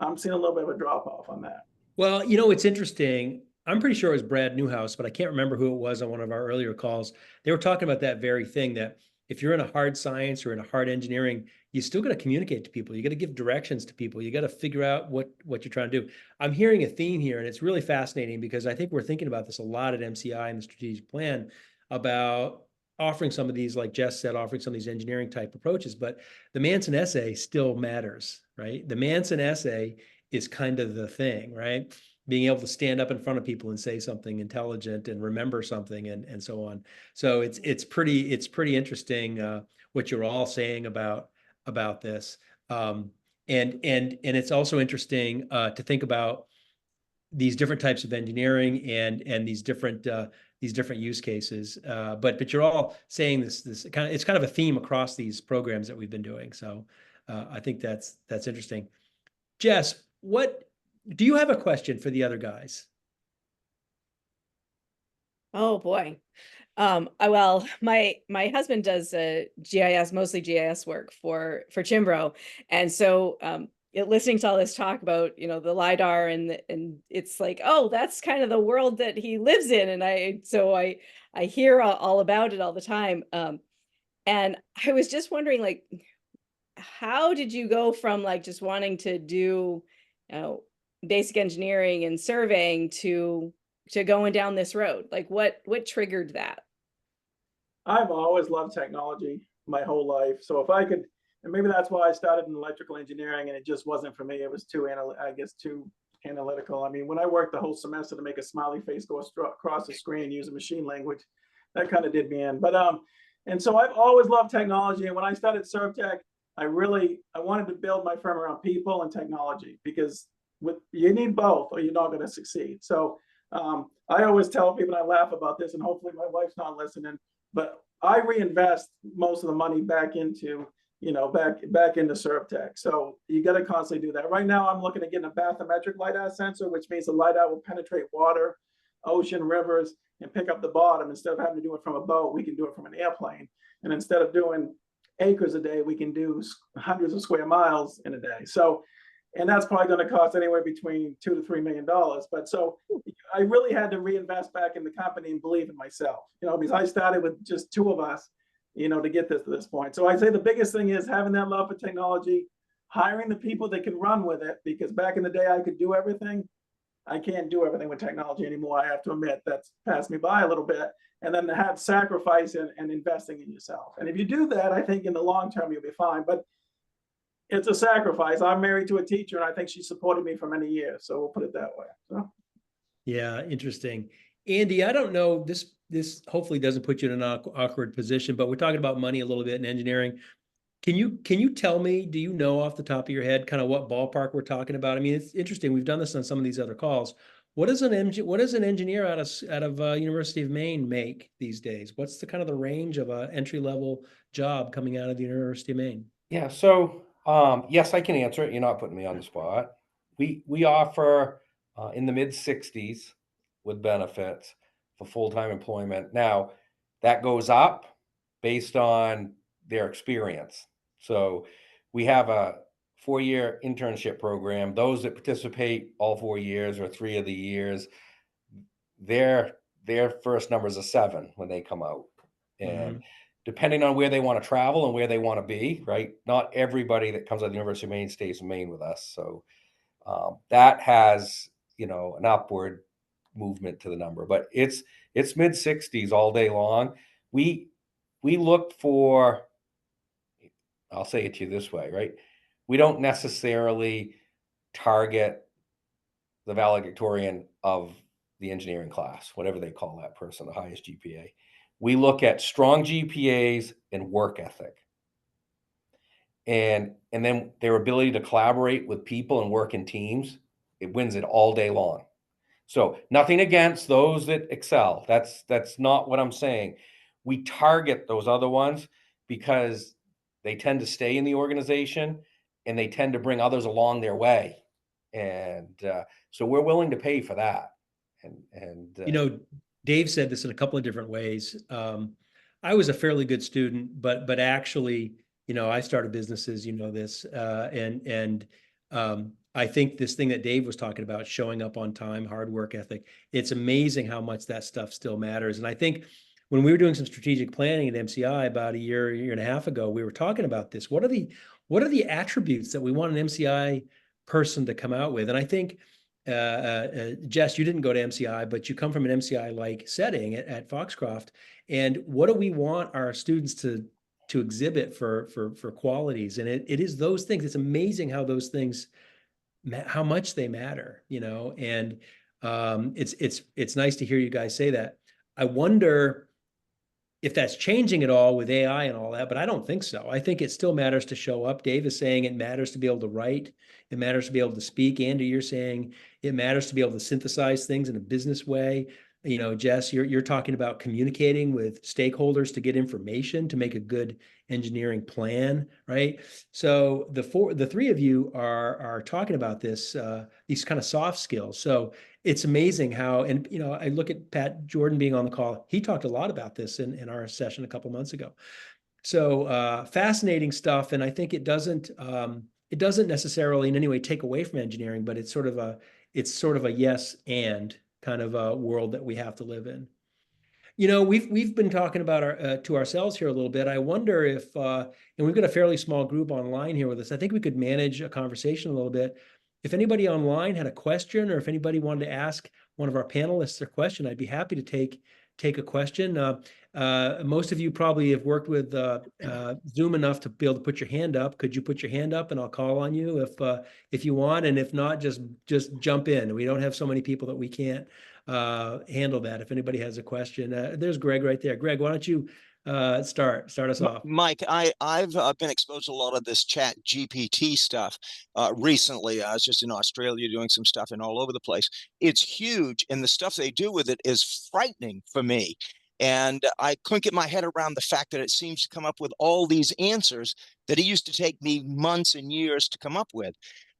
F: I'm seeing a little bit of a drop off on that.
A: Well, it's interesting. I'm pretty sure it was Brad Newhouse, but I can't remember who it was on one of our earlier calls. They were talking about that very thing, that if you're in a hard science or in a hard engineering, you still got to communicate to people. You got to give directions to people. You got to figure out what you're trying to do. I'm hearing a theme here, and it's really fascinating because I think we're thinking about this a lot at MCI and the strategic plan about offering some of these, like Jess said, offering some of these engineering type approaches, but the Manson essay still matters, right? The Manson essay is kind of the thing, right? Being able to stand up in front of people and say something intelligent and remember something and so on. So it's pretty interesting what you're all saying about this. And it's also interesting to think about these different types of engineering and these different use cases. But you're all saying this kind of, it's kind of a theme across these programs that we've been doing. So I think that's interesting. Jess, do you have a question for the other guys?
G: Oh boy. Well, my husband does GIS, mostly GIS work for Chimbro. And so listening to all this talk about, the LiDAR and it's like, oh, that's kind of the world that he lives in. And I hear all about it all the time. And I was just wondering, like, how did you go from like just wanting to do, basic engineering and surveying to going down this road? Like what triggered that?
F: I've always loved technology my whole life. So if I could, and maybe that's why I started in electrical engineering and it just wasn't for me. It was too analytical. I mean, when I worked the whole semester to make a smiley face go across the screen using machine language, that kind of did me in. But and so I've always loved technology. And when I started ServTech, I wanted to build my firm around people and technology, because you need both or you're not going to succeed. So I always tell people, and I laugh about this, and hopefully my wife's not listening, but I reinvest most of the money back into ServTech. So you got to constantly do that. Right now, I'm looking at getting a bathymetric LiDAR sensor, which means the LiDAR will penetrate water, ocean, rivers, and pick up the bottom. Instead of having to do it from a boat, we can do it from an airplane. And instead of doing acres a day, we can do hundreds of square miles in a day. So, and that's probably going to cost anywhere between $2 to $3 million. But so I really had to reinvest back in the company and believe in myself, because I started with just two of us, to get this to this point. So I'd say the biggest thing is having that love for technology, hiring the people that can run with it, because back in the day I could do everything. I can't do everything with technology anymore. I have to admit that's passed me by a little bit. And then to have sacrifice and investing in yourself. And if you do that, I think in the long term, you'll be fine. But it's a sacrifice. I'm married to a teacher, and I think she supported me for many years. So we'll put it that way. So.
A: Yeah, interesting. Andy, I don't know, this hopefully doesn't put you in an awkward position, but we're talking about money a little bit in engineering. Can you tell me, do you know off the top of your head kind of what ballpark we're talking about? I mean, it's interesting. We've done this on some of these other calls. What does an engineer out of University of Maine make these days? What's the kind of the range of a entry level job coming out of the University of Maine?
E: Yeah, so yes, I can answer it. You're not putting me on the spot. We offer in the mid 60s with benefits for full-time employment. Now, that goes up based on their experience. So we have a 4-year internship program. Those that participate all 4 years or 3 of the years, their first number is a 7 when they come out. And depending on where they want to travel and where they want to be, right? Not everybody that comes out of the University of Maine stays in Maine with us. So that has, an upward movement to the number, but it's mid 60s all day long. We look for, I'll say it to you this way, right? We don't necessarily target the valedictorian of the engineering class, whatever they call that person, the highest GPA. We look at strong GPAs and work ethic. And then their ability to collaborate with people and work in teams, it wins it all day long. So nothing against those that excel. That's not what I'm saying. We target those other ones because they tend to stay in the organization and they tend to bring others along their way. And so we're willing to pay for that. And
A: Dave said this in a couple of different ways. I was a fairly good student, but actually, I started businesses, this, and I think this thing that Dave was talking about, showing up on time, hard work ethic, it's amazing how much that stuff still matters. And I think when we were doing some strategic planning at MCI about a year and a half ago, we were talking about this. What are the attributes that we want an MCI person to come out with? And I think, Jess, you didn't go to MCI, but you come from an MCI-like setting at Foxcroft. And what do we want our students to exhibit for qualities? And it is those things. It's amazing how those things, how much they matter, and it's nice to hear you guys say that. I wonder if that's changing at all with AI and all that, but I don't think so. I think it still matters to show up. Dave is saying it matters to be able to write. It matters to be able to speak. Andy, you're saying it matters to be able to synthesize things in a business way. Jess, you're talking about communicating with stakeholders to get information to make a good engineering plan, right? So the three of you are talking about this, these kind of soft skills. So it's amazing how, and I look at Pat Jordan being on the call. He talked a lot about this in our session a couple months ago. So fascinating stuff, and I think it doesn't necessarily in any way take away from engineering, but it's sort of a yes and kind of a world that we have to live in. We've been talking about our to ourselves here a little bit. I wonder if, and we've got a fairly small group online here with us. I think we could manage a conversation a little bit. If anybody online had a question, or if anybody wanted to ask one of our panelists a question, I'd be happy to take a question. Most of you probably have worked with Zoom enough to be able to put your hand up. Could you put your hand up and I'll call on you if you want, and if not, just jump in. We don't have so many people that we can't handle that. If anybody has a question, there's Greg right there. Greg, why don't you start us off?
D: Mike, I've been exposed to a lot of this chat GPT stuff recently. I was just in Australia doing some stuff and all over the place. It's huge, and the stuff they do with it is frightening for me. And I couldn't get my head around the fact that it seems to come up with all these answers that it used to take me months and years to come up with.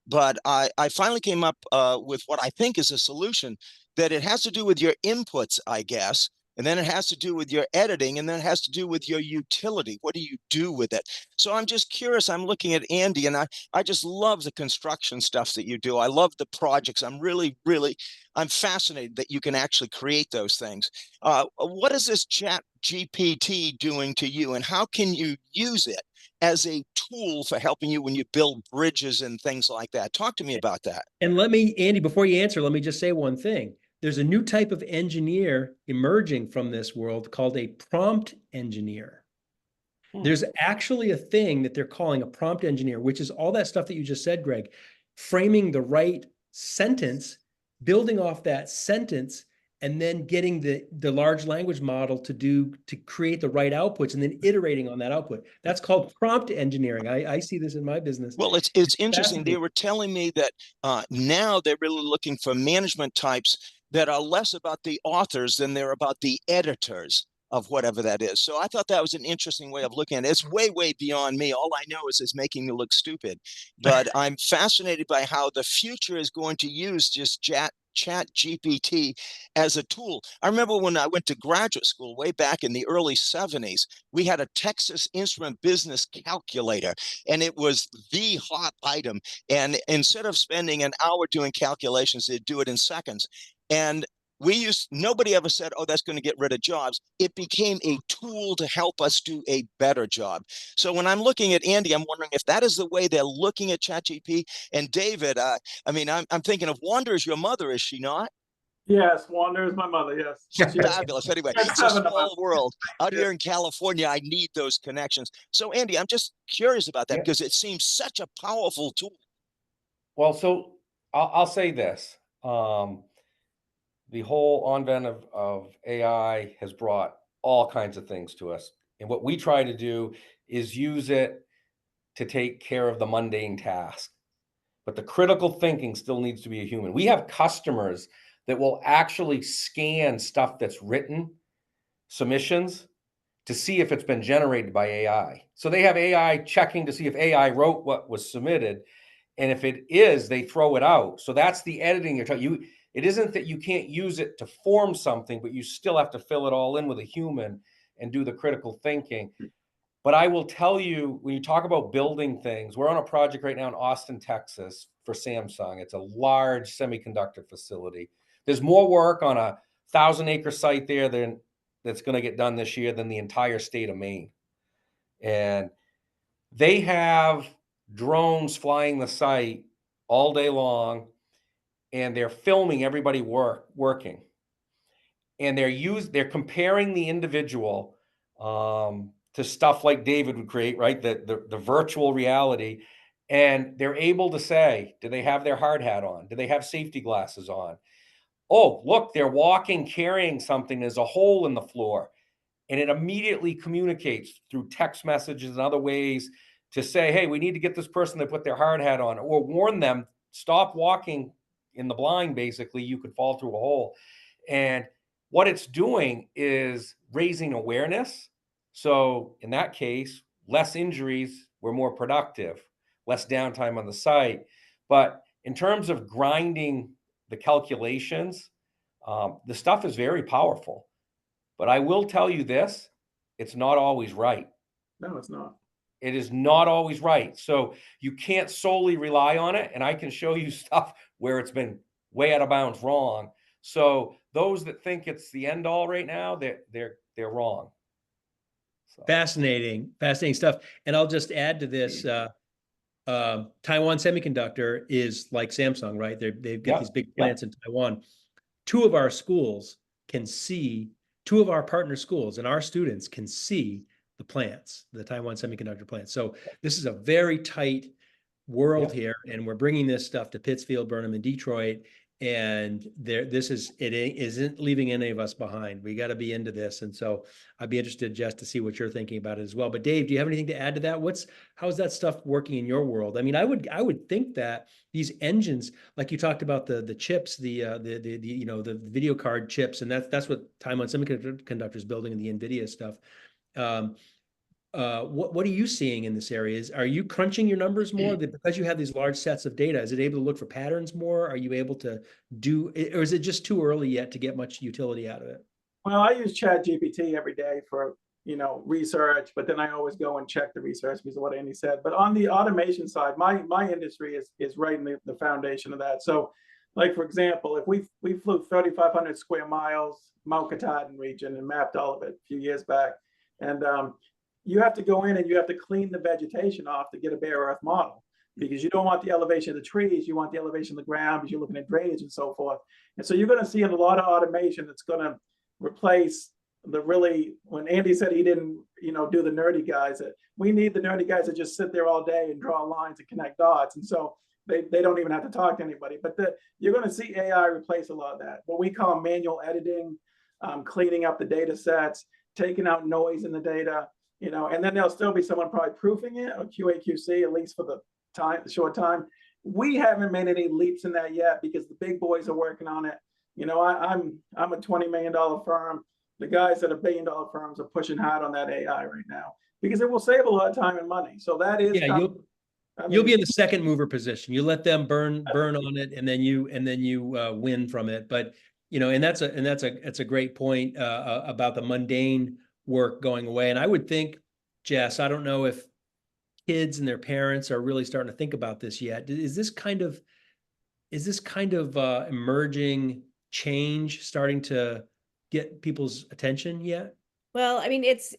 D: But I finally came up with what I think is a solution, that it has to do with your inputs, I guess. And then it has to do with your editing, and then it has to do with your utility. What do you do with it? So I'm just curious. I'm looking at Andy, and I just love the construction stuff that you do. I love the projects. I'm fascinated that you can actually create those things. What is this chat GPT doing to you, and how can you use it as a tool for helping you when you build bridges and things like that? Talk to me about that.
A: And Andy, before you answer, let me just say one thing. There's a new type of engineer emerging from this world called a prompt engineer. There's actually a thing that they're calling a prompt engineer, which is all that stuff that you just said, Greg, framing the right sentence, building off that sentence, and then getting the large language model to create the right outputs and then iterating on that output. That's called prompt engineering. I see this in my business.
D: Well, it's interesting. They were telling me that now they're really looking for management types that are less about the authors than they're about the editors of whatever that is. So I thought that was an interesting way of looking at it. It's way, way beyond me. All I know is it's making me look stupid. But I'm fascinated by how the future is going to use just chat GPT as a tool. I remember when I went to graduate school way back in the early 70s, we had a Texas Instrument business calculator, and it was the hot item. And instead of spending an hour doing calculations, they'd do it in seconds. And nobody ever said, oh, that's going to get rid of jobs. It became a tool to help us do a better job. So when I'm looking at Andy, I'm wondering if that is the way they're looking at ChatGPT. And David, I mean, I'm thinking of Wanda is your mother, is she not?
F: Yes, Wanda is my mother. Yes.
D: Fabulous. Anyway, it's a small world. Out here in California, I need those connections. So Andy, I'm just curious about that because it seems such a powerful tool.
E: Well, so I'll say this. The whole advent of AI has brought all kinds of things to us. And what we try to do is use it to take care of the mundane task. But the critical thinking still needs to be a human. We have customers that will actually scan stuff that's written, submissions, to see if it's been generated by AI. So they have AI checking to see if AI wrote what was submitted. And if it is, they throw it out. So that's the editing you're talking. It isn't that you can't use it to form something, but you still have to fill it all in with a human and do the critical thinking. But I will tell you, when you talk about building things, we're on a project right now in Austin, Texas for Samsung. It's a large semiconductor facility. There's more work on a 1,000-acre site there that's going to get done this year than the entire state of Maine. And they have drones flying the site all day long, and they're filming everybody working. And they're comparing the individual to stuff like David would create, right? The virtual reality. And they're able to say, do they have their hard hat on? Do they have safety glasses on? Oh, look, they're walking, carrying something. There's a hole in the floor. And it immediately communicates through text messages and other ways to say, hey, we need to get this person to put their hard hat on, or warn them, stop walking in the blind, basically, you could fall through a hole. And what it's doing is raising awareness. So in that case, less injuries, we're more productive, less downtime on the site. But in terms of grinding the calculations, the stuff is very powerful. But I will tell you this, it's not always right.
F: No, it's not.
E: It is not always right. So you can't solely rely on it. And I can show you stuff where it's been way out of bounds wrong. So those that think it's the end all right now, they're wrong. So.
A: Fascinating stuff. And I'll just add to this, Taiwan Semiconductor is like Samsung, right? They've got these big plants in Taiwan. Two of our partner schools and our students can see the plants, the Taiwan Semiconductor plants. So this is a very tight world here, and we're bringing this stuff to Pittsfield, Burnham, and Detroit. And it isn't leaving any of us behind. We got to be into this. And so I'd be interested, Jess, to see what you're thinking about it as well. But Dave, do you have anything to add to that? How's that stuff working in your world? I mean, I would think that these engines, like you talked about the chips, the video card chips, and that's what Taiwan Semiconductor is building in the NVIDIA stuff. What are you seeing in this area? Are you crunching your numbers more because you have these large sets of data? Is it able to look for patterns more? Are you able to or is it just too early yet to get much utility out of it?
F: Well, I use ChatGPT every day for, research, but then I always go and check the research because of what Andy said. But on the automation side, my industry is right in the foundation of that. So like, for example, if we flew 3,500 square miles, Mount Katahdin region, and mapped all of it a few years back. And you have to go in and you have to clean the vegetation off to get a bare earth model, because you don't want the elevation of the trees, you want the elevation of the ground, because you're looking at drainage and so forth. And so you're going to see a lot of automation that's going to replace when Andy said he didn't, do the nerdy guys, that we need the nerdy guys that just sit there all day and draw lines and connect dots. And so they don't even have to talk to anybody. But you're going to see AI replace a lot of that. What we call manual editing, cleaning up the data sets, taking out noise in the data, you know, and then there'll still be someone probably proofing it, or QA/QC, at least for the short time. We haven't made any leaps in that yet because the big boys are working on it. You know, I'm a $20 million firm. The guys at $1 billion firms are pushing hard on that AI right now because it will save a lot of time and money. So that is
A: you'll be in the second mover position. You let them burn on it, and then you win from it. But you know, and that's a great point about the mundane work going away. And I would think, Jess, I don't know if kids and their parents are really starting to think about this yet. Is this kind of emerging change starting to get people's attention yet?
G: Well, I mean, it's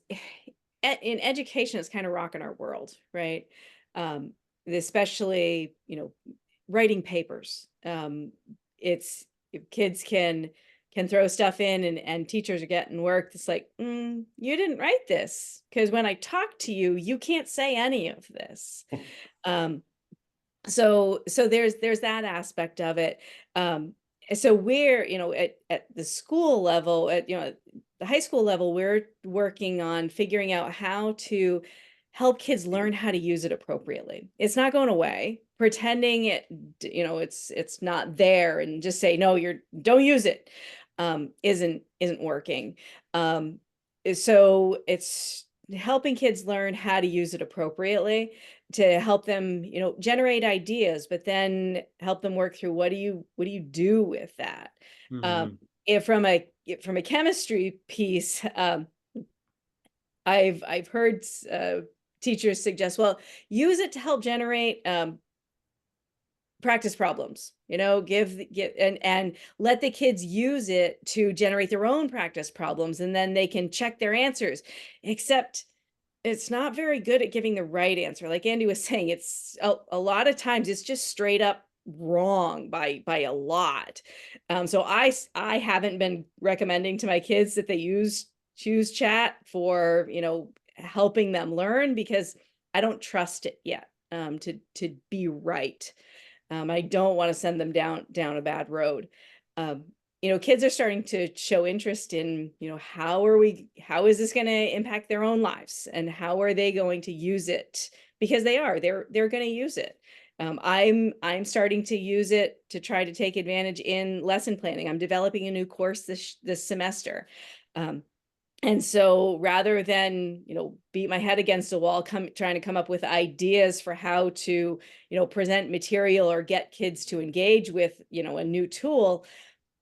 G: in education, it's kind of rocking our world, right? Especially, you know, writing papers. It's kids can throw stuff in and teachers are getting work. It's like, you didn't write this because when I talk to you, you can't say any of this. So there's that aspect of it. So we're, you know, at the school level, at, you know, the high school level, we're working on figuring out how to help kids learn how to use it appropriately. It's not going away. Pretending it, you know, it's not there and just say, no, don't use it, isn't working. So it's helping kids learn how to use it appropriately to help them, you know, generate ideas, but then help them work through what do you do with that? If from a chemistry piece, I've heard teachers suggest, well, use it to help generate practice problems, you know, and let the kids use it to generate their own practice problems, and then they can check their answers. Except it's not very good at giving the right answer. Like Andy was saying, it's a lot of times it's just straight up wrong by a lot. So I haven't been recommending to my kids that they choose chat for, you know, helping them learn, because I don't trust it yet to be right. I don't want to send them down a bad road. You know, kids are starting to show interest in, you know, how is this going to impact their own lives, and how are they going to use it? Because they're going to use it. I'm starting to use it to try to take advantage in lesson planning. I'm developing a new course this semester. And so rather than, you know, beat my head against a wall, trying to come up with ideas for how to, you know, present material or get kids to engage with, you know, a new tool,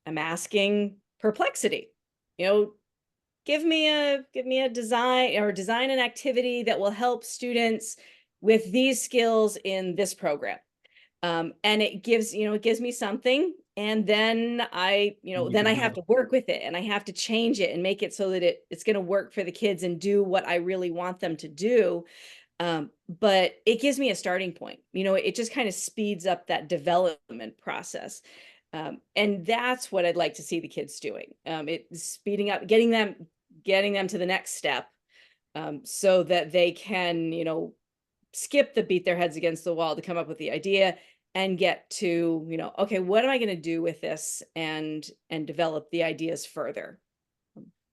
G: I'm asking Perplexity, you know, give me a design an activity that will help students with these skills in this program. And it gives me something, and then I have to work with it, and I have to change it and make it so that it's going to work for the kids and do what I really want them to do. But it gives me a starting point. You know, it just kind of speeds up that development process. And that's what I'd like to see the kids doing. It's speeding up, getting them to the next step, so that they can, you know, skip the beat their heads against the wall to come up with the idea and get to, you know, okay, what am I going to do with this, and develop the ideas further.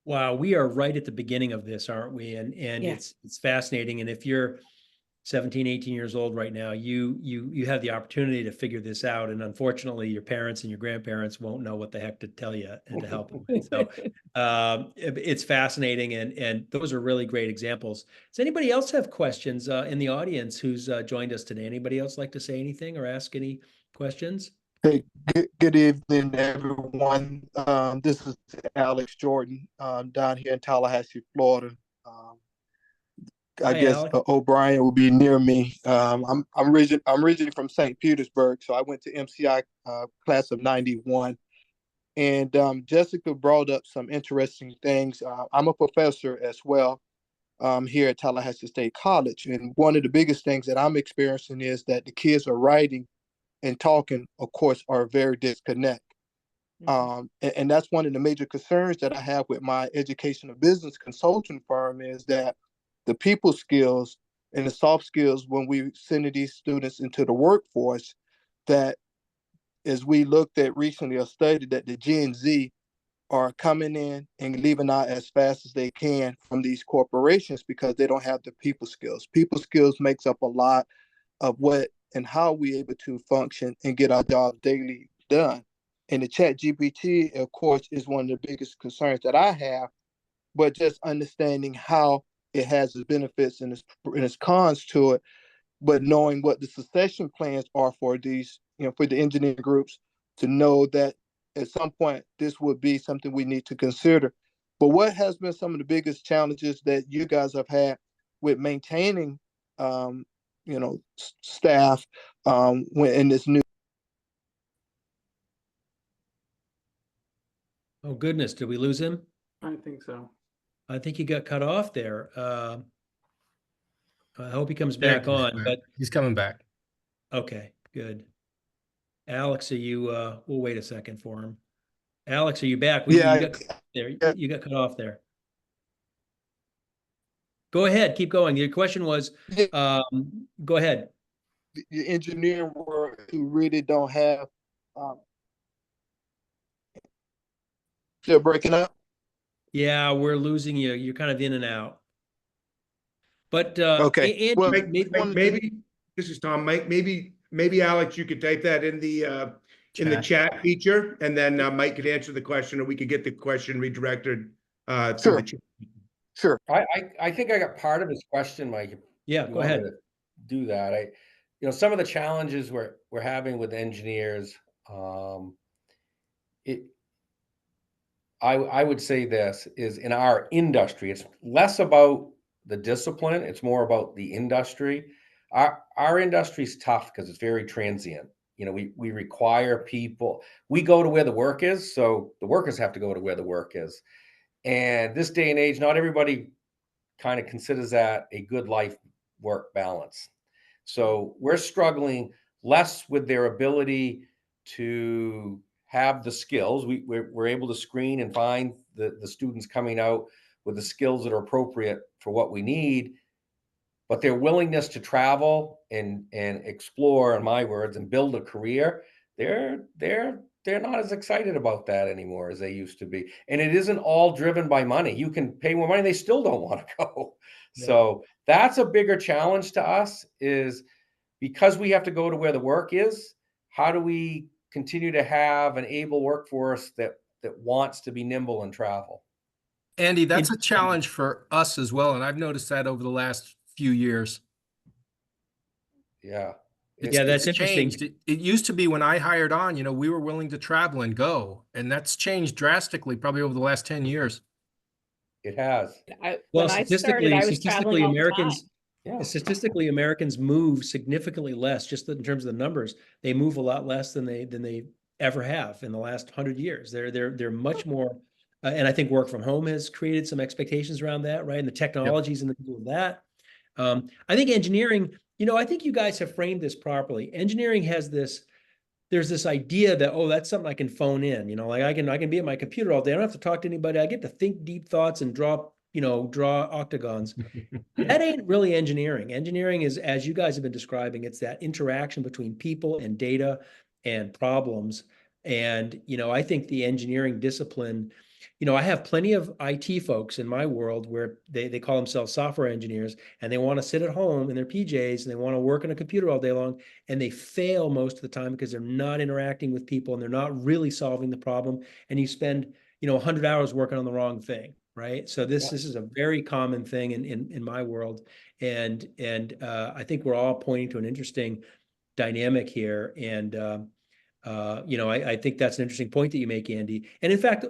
A: Wow, we are right at the beginning of this, aren't we? And
G: Yeah.
A: it's fascinating. And if you're 17, 18 years old right now, you have the opportunity to figure this out. And unfortunately, your parents and your grandparents won't know what the heck to tell you and to help you. So it's fascinating. And those are really great examples. Does anybody else have questions in the audience who's joined us today? Anybody else like to say anything or ask any questions?
H: Hey, good evening, everyone. This is Alex Jordan down here in Tallahassee, Florida. I
A: Hi,
H: guess
A: Alex.
H: O'Brien will be near me. I'm originally from St. Petersburg, so I went to MCI class of '91. And Jessica brought up some interesting things. I'm a professor as well here at Tallahassee State College, and one of the biggest things that I'm experiencing is that the kids are writing and talking, of course, are very disconnect. And that's one of the major concerns that I have with my educational business consulting firm, is that the people skills and the soft skills, when we send these students into the workforce, that as we looked at recently a study that the Gen Z are coming in and leaving out as fast as they can from these corporations because they don't have the people skills. People skills makes up a lot of what and how we able to function and get our jobs daily done. And the chat GPT, of course, is one of the biggest concerns that I have, but just understanding how it has its benefits and its cons to it, but knowing what the succession plans are for these, for the engineering groups to know that at some point this would be something we need to consider. But what has been some of the biggest challenges that you guys have had with maintaining, staff when in this new?
A: Oh, goodness, did we lose him?
F: I think so.
A: I think he got cut off there. I hope he comes
I: Yeah,
A: back on, but
I: he's coming back.
A: okay, good. Alex, are you, we'll wait a second for him. Alex, are you back? You
H: Yeah,
A: got cut off there. You got cut off there. Go ahead, keep going. Your question was, go ahead.
H: the engineering world who really don't have, still breaking up.
A: Yeah, we're losing you. You're kind of in and out. But
H: Okay.
A: Andy,
H: Well,
B: Maybe this is Tom. Maybe Alex, you could type that in the chat feature, and then Mike could answer the question, or we could get the question redirected through the chat.
H: Sure.
E: I think I got part of his question, Mike.
A: yeah, go ahead.
E: Do that. Some of the challenges we're having with engineers, I would say this is in our industry, it's less about the discipline, it's more about the industry. Our industry is tough because it's very transient. We require people, we go to where the work is, so the workers have to go to where the work is. And this day and age, not everybody kind of considers that a good life work balance. So we're struggling less with their ability to have the skills. We're able to screen and find the students coming out with the skills that are appropriate for what we need, but their willingness to travel and explore, in my words, and build a career, they're not as excited about that anymore as they used to be. And it isn't all driven by money. You can pay more money, they still don't want to go. Yeah. So that's a bigger challenge to us, is because we have to go to where the work is, how do we continue to have an able workforce that wants to be nimble and travel?
I: Andy, that's a challenge for us as well. And I've noticed that over the last few years.
E: Yeah.
A: That's interesting.
I: Changed. It used to be when I hired on, we were willing to travel and go. And that's changed drastically, probably over the last 10 years.
E: It has.
A: Well,
G: When I started, I was traveling all the time.
A: Yeah. Statistically, Americans move significantly less, just in terms of the numbers. They move a lot less than they ever have in the last 100 years. They're much more, and I think work from home has created some expectations around that, right? And the technologies in the middle of that. I think engineering, I think you guys have framed this properly. Engineering has there's this idea that, oh, that's something I can phone in, like I can be at my computer all day. I don't have to talk to anybody. I get to think deep thoughts and draw octagons. That ain't really engineering. Engineering is, as you guys have been describing, it's that interaction between people and data and problems. And, I think the engineering discipline, I have plenty of IT folks in my world where they call themselves software engineers, and they want to sit at home in their PJs and they want to work on a computer all day long, and they fail most of the time because they're not interacting with people and they're not really solving the problem. And you spend, 100 hours working on the wrong thing. Right. So this is a very common thing in my world. And I think we're all pointing to an interesting dynamic here. And, I think that's an interesting point that you make, Andy. And in fact,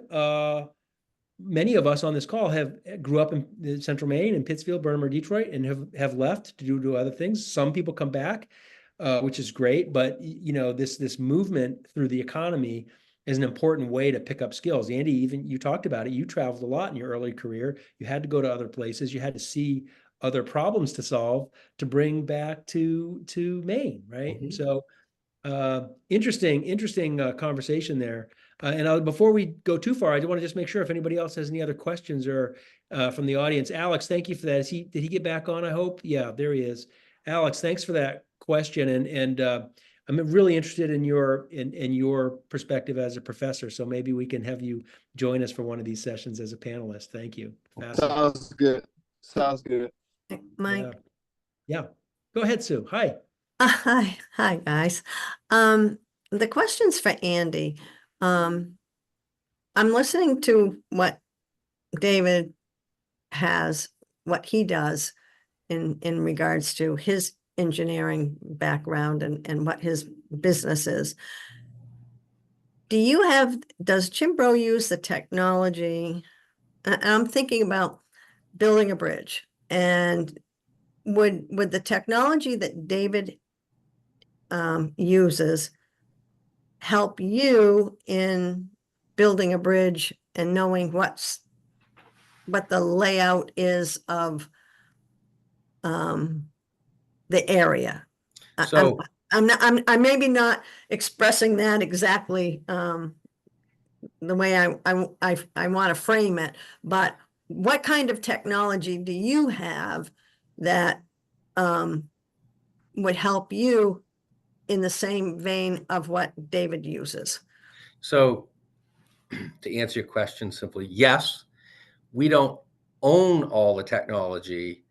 A: many of us on this call grew up in Central Maine, in Pittsfield, Burnham, or Detroit, and have left to do other things. Some people come back, which is great. But, this movement through the economy is an important way to pick up skills. Andy, even you talked about it. You traveled a lot in your early career. You had to go to other places. You had to see other problems to solve to bring back to Maine, right? Mm-hmm. So interesting conversation there. And before we go too far, I do want to just make sure if anybody else has any other questions or from the audience. Alex, thank you for that. Did he get back on, I hope? Yeah, there he is. Alex, thanks for that question. And I'm really interested in your perspective as a professor. So maybe we can have you join us for one of these sessions as a panelist. Thank you. Fascinating.
H: Sounds good. Sounds good.
J: Mike.
A: Yeah. Yeah. Go ahead, Sue. Hi.
J: Hi, guys. The question's for Andy. I'm listening to what David has, what he does in regards to his engineering background and what his business is. Does Chimbro use the technology? I'm thinking about building a bridge, and would the technology that David uses help you in building a bridge and knowing what the layout is of the area?
E: So
J: I'm maybe not expressing that exactly the way I want to frame it, but what kind of technology do you have that would help you in the same vein of what David uses?
E: So to answer your question simply, yes, we don't own all the technology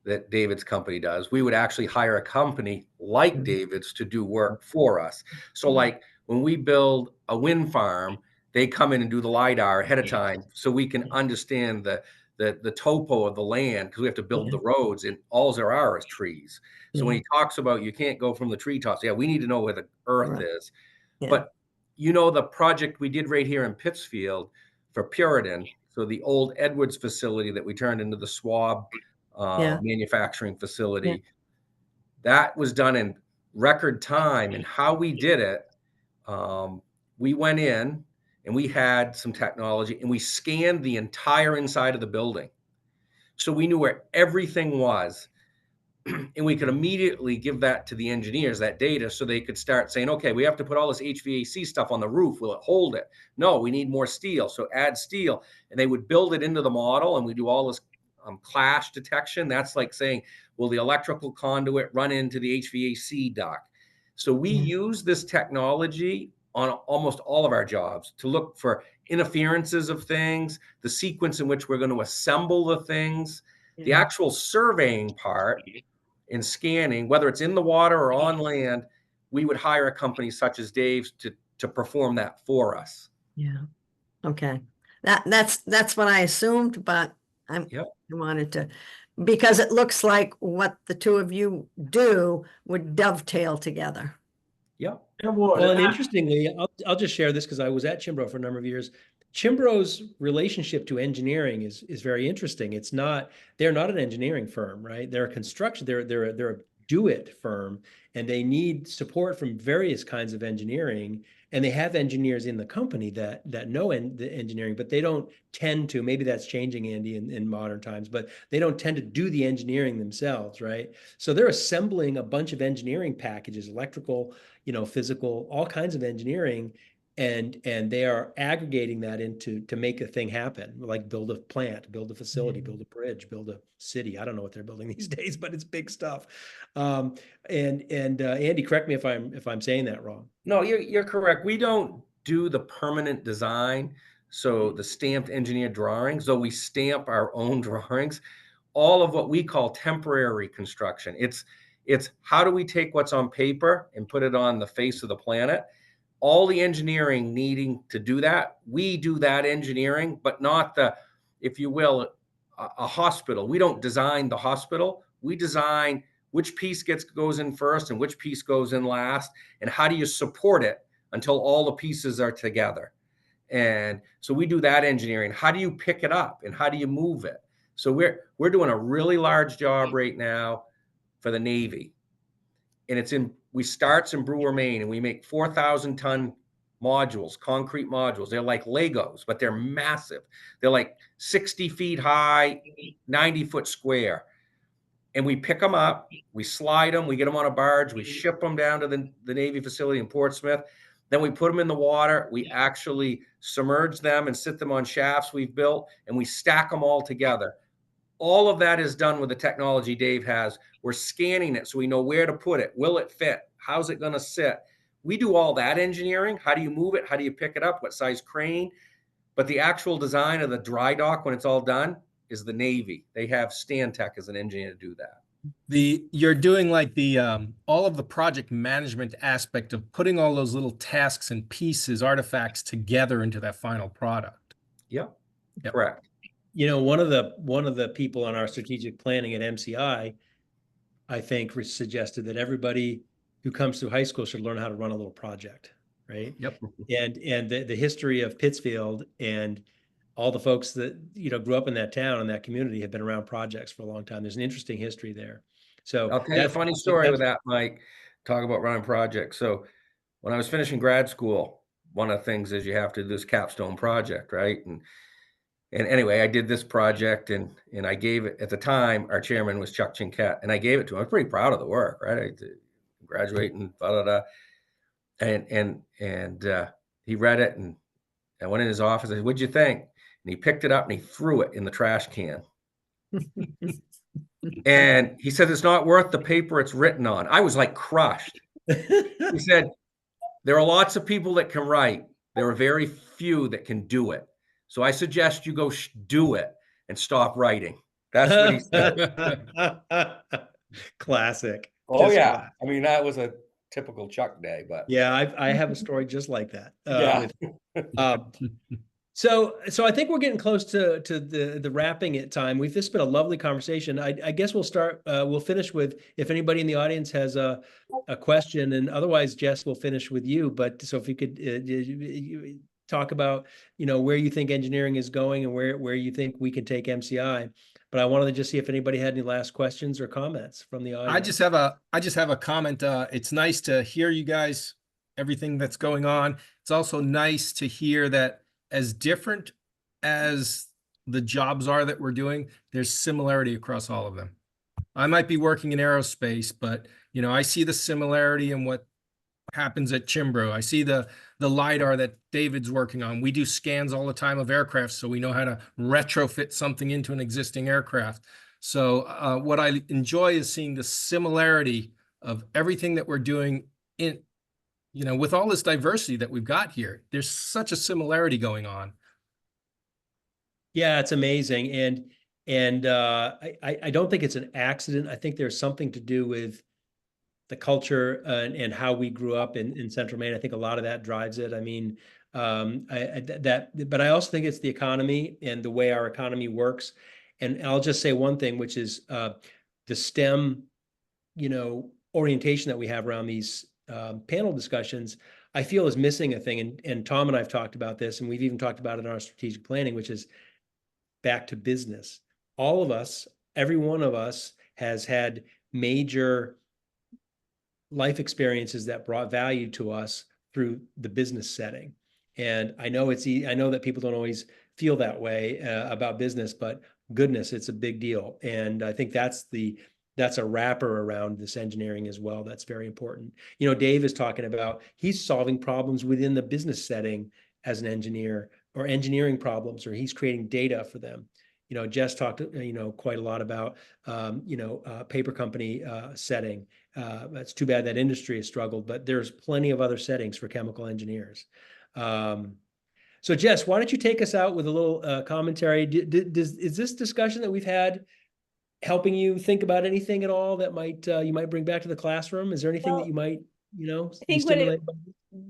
E: that David's company does. We would actually hire a company like David's to do work for us. So like when we build a wind farm, they come in and do the LiDAR ahead of time so we can understand the topo of the land, because we have to build the roads, and all there are is trees. So when he talks about you can't go from the treetops, yeah, we need to know where the earth is. But the project we did right here in Pittsfield for Puritan, so the old Edwards facility that we turned into the Swab manufacturing facility, that was done in record time. And how we did it, we went in and we had some technology and we scanned the entire inside of the building. So we knew where everything was. And we could immediately give that to the engineers, that data, so they could start saying, okay, we have to put all this HVAC stuff on the roof. Will it hold it? No, we need more steel. So add steel. And they would build it into the model, and we do all this clash detection. That's like saying, will the electrical conduit run into the HVAC duct? So we use this technology on almost all of our jobs to look for interferences of things, the sequence in which we're going to assemble the things, the actual surveying part. In scanning, whether it's in the water or on land, we would hire a company such as Dave's to perform that for us.
J: Yeah. Okay. That's what I assumed, but I wanted to, because it looks like what the two of you do would dovetail together.
E: Yeah.
A: Well, and interestingly, I'll just share this because I was at Chimbro for a number of years. Chimbro's relationship to engineering is very interesting. They're not an engineering firm, right? They're a construction, they're a do-it firm, and they need support from various kinds of engineering. And they have engineers in the company that know the engineering, but they don't tend to, maybe that's changing, Andy, in modern times, but they don't tend to do the engineering themselves, right? So they're assembling a bunch of engineering packages, electrical, physical, all kinds of engineering, and they are aggregating that to make a thing happen, like build a plant, build a facility, build a bridge, build a city. I don't know what they're building these days, but it's big stuff. And Andy, correct me if I'm saying that wrong.
E: No, you're correct. We don't do the permanent design, so the stamped engineered drawings, though we stamp our own drawings. All of what we call temporary construction. It's how do we take what's on paper and put it on the face of the planet? All the engineering needing to do that, we do that engineering, but not the, if you will, a hospital. We don't design the hospital. We design which piece goes in first and which piece goes in last, and how do you support it until all the pieces are together. And so we do that engineering. How do you pick it up and how do you move it? So we're doing a really large job right now for the Navy, and we starts in Brewer, Maine, and we make 4,000-ton modules, concrete modules. They're like Legos, but they're massive. They're like 60 feet high, 90-foot square. And we pick them up, we slide them, we get them on a barge, we ship them down to the Navy facility in Portsmouth. Then we put them in the water. We actually submerge them and sit them on shafts we've built, and we stack them all together. All of that is done with the technology Dave has. We're scanning it so we know where to put it. Will it fit? How's it going to sit? We do all that engineering. How do you move it? How do you pick it up? What size crane? But the actual design of the dry dock when it's all done is the Navy. They have Stantec as an engineer to do that.
I: You're doing like the all of the project management aspect of putting all those little tasks and pieces, artifacts together into that final product.
E: Yep.
I: Yep.
E: Correct.
A: You know, one of the people on our strategic planning at MCI, I think, suggested that everybody who comes through high school should learn how to run a little project, right?
I: Yep.
A: And the history of Pittsfield and all the folks that, you know, grew up in that town and that community have been around projects for a long time. There's an interesting history there. So
E: I'll tell you a funny story with that, Mike. Talk about running projects. So when I was finishing grad school, one of the things is you have to do this capstone project, right? And anyway, I did this project and I gave it, at the time, our chairman was Chuck Chinquette, and I gave it to him. I was pretty proud of the work, right? I graduate and and he read it, and I went in his office. I said, "What'd you think?" And he picked it up and he threw it in the trash can. And he said, "It's not worth the paper it's written on." I was like crushed. He said, "There are lots of people that can write. There are very few that can do it. So I suggest you go do it and stop writing." That's what he said.
A: Classic.
E: Oh,
A: Just
E: yeah.
A: classic.
E: I mean, that was a typical Chuck day, but
A: Yeah, I have a story just like that.
E: yeah.
A: So I think we're getting close to the wrapping it time. This has been a lovely conversation. I guess we'll finish with, if anybody in the audience has a question, and otherwise, Jess, we'll finish with you. But so if you could talk about, you know, where you think engineering is going and where you think we can take MCI. But I wanted to just see if anybody had any last questions or comments from the audience.
I: I just have a comment. It's nice to hear you guys, everything that's going on. It's also nice to hear that as different as the jobs are that we're doing, there's similarity across all of them. I might be working in aerospace, but you know, I see the similarity in what happens at Chimbro. I see the LiDAR that David's working on. We do scans all the time of aircraft, so we know how to retrofit something into an existing aircraft. So what I enjoy is seeing the similarity of everything that we're doing in, you know, with all this diversity that we've got here. There's such a similarity going on.
A: Yeah, it's amazing. And I don't think it's an accident. I think there's something to do with the culture and how we grew up in Central Maine. I think a lot of that drives it. I mean, but I also think it's the economy and the way our economy works. And I'll just say one thing, which is the STEM, you know, orientation that we have around these panel discussions, I feel is missing a thing. And Tom and I have talked about this, and we've even talked about it in our strategic planning, which is back to business. All of us, every one of us has had major life experiences that brought value to us through the business setting. And I know I know that people don't always feel that way about business, but goodness, it's a big deal. And I think that's a wrapper around this engineering as well. That's very important. You know, Dave is talking about, he's solving problems within the business setting as an engineer, or engineering problems, or he's creating data for them. You know, Jess talked, you know, quite a lot about, paper company setting. It's too bad that industry has struggled, but there's plenty of other settings for chemical engineers. So Jess, why don't you take us out with a little commentary? Is this discussion that we've had helping you think about anything at all that might you might bring back to the classroom? Is there anything that you might, you know,
G: I think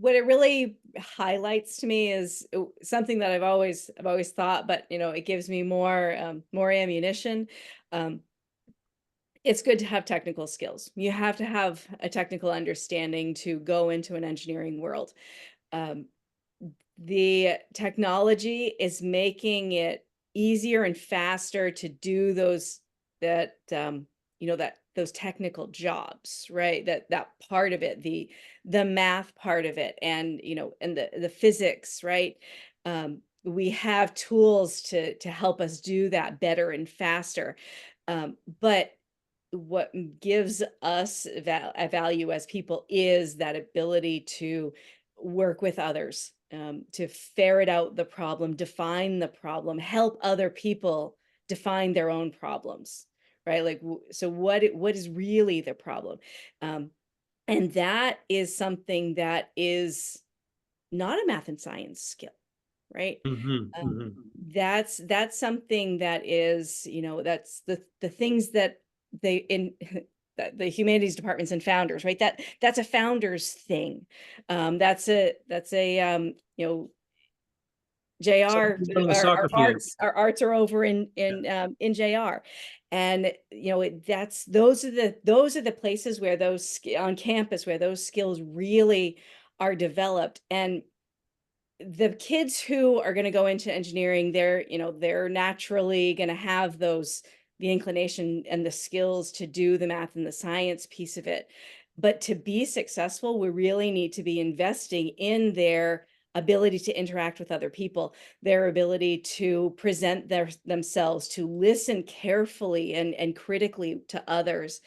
G: what it really highlights to me is something that I've always thought, but you know, it gives me more ammunition. It's good to have technical skills. You have to have a technical understanding to go into an engineering world. The technology is making it easier and faster to do those those technical jobs, right? That part of it, the math part of it, and you know, and the physics, right? We have tools to help us do that better and faster. But what gives us a value as people is that ability to work with others, to ferret out the problem, define the problem, help other people define their own problems, right? Like, so what is really the problem? And that is something that is not a math and science skill, right? That's something that is, you know, that's the things that they in the humanities departments and founders, right? That's a founder's thing. That's a you know, JR,
A: On the soccer field.
G: our arts are over in JR. And you know, those are the places where on campus where those skills really are developed. And the kids who are going to go into engineering, they're naturally going to have the inclination and the skills to do the math and the science piece of it. But to be successful, we really need to be investing in their ability to interact with other people, their ability to present themselves, to listen carefully and critically to others,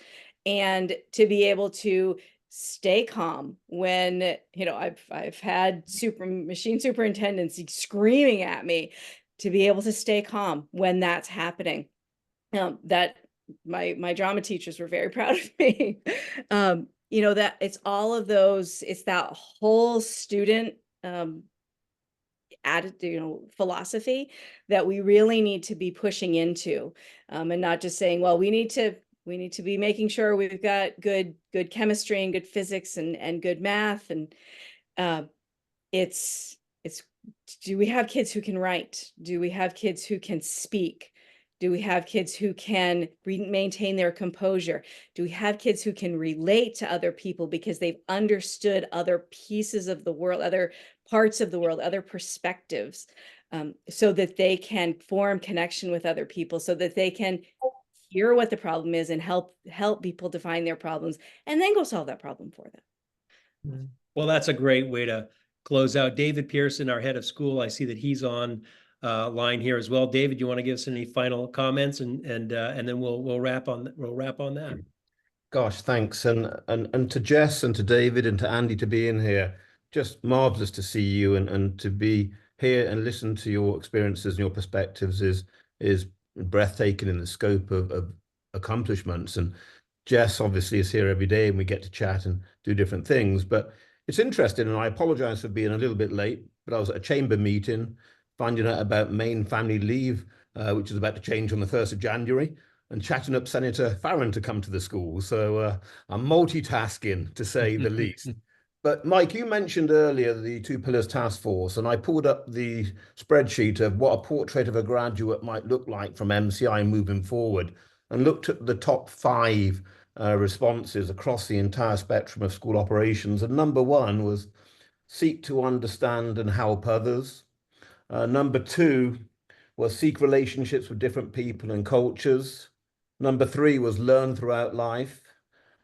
G: and to be able to stay calm when, you know, I've had machine superintendents screaming at me, to be able to stay calm when that's happening. That my drama teachers were very proud of me. You know, that it's all of those, it's that whole student attitude, you know, philosophy that we really need to be pushing into, and not just saying, well, we need to be making sure we've got good chemistry and good physics and good math. And it's do we have kids who can write? Do we have kids who can speak? Do we have kids who can maintain their composure? Do we have kids who can relate to other people because they've understood other pieces of the world, other parts of the world, other perspectives, so that they can form connection with other people, so that they can hear what the problem is and help people define their problems, and then go solve that problem for them.
A: Well, that's a great way to close out. David Pearson, our head of school, I see that he's on line here as well. David, you want to give us any final comments, and then we'll wrap on that.
K: Gosh, thanks, and to Jess and to David and to Andy to be in here. Just marvelous to see you and to be here and listen to your experiences and your perspectives is breathtaking in the scope of accomplishments. And Jess obviously is here every day and we get to chat and do different things. But it's interesting, and I apologize for being a little bit late, but I was at a chamber meeting finding out about Maine family leave, which is about to change on the 1st of January, and chatting up Senator Farron to come to the school. So I'm multitasking, to say the least. But Mike, you mentioned earlier the Two Pillars Task Force, and I pulled up the spreadsheet of what a portrait of a graduate might look like from MCI moving forward, and looked at the top 5 responses across the entire spectrum of school operations. And number 1 was seek to understand and help others. Number 2 was seek relationships with different people and cultures. Number 3 was learn throughout life.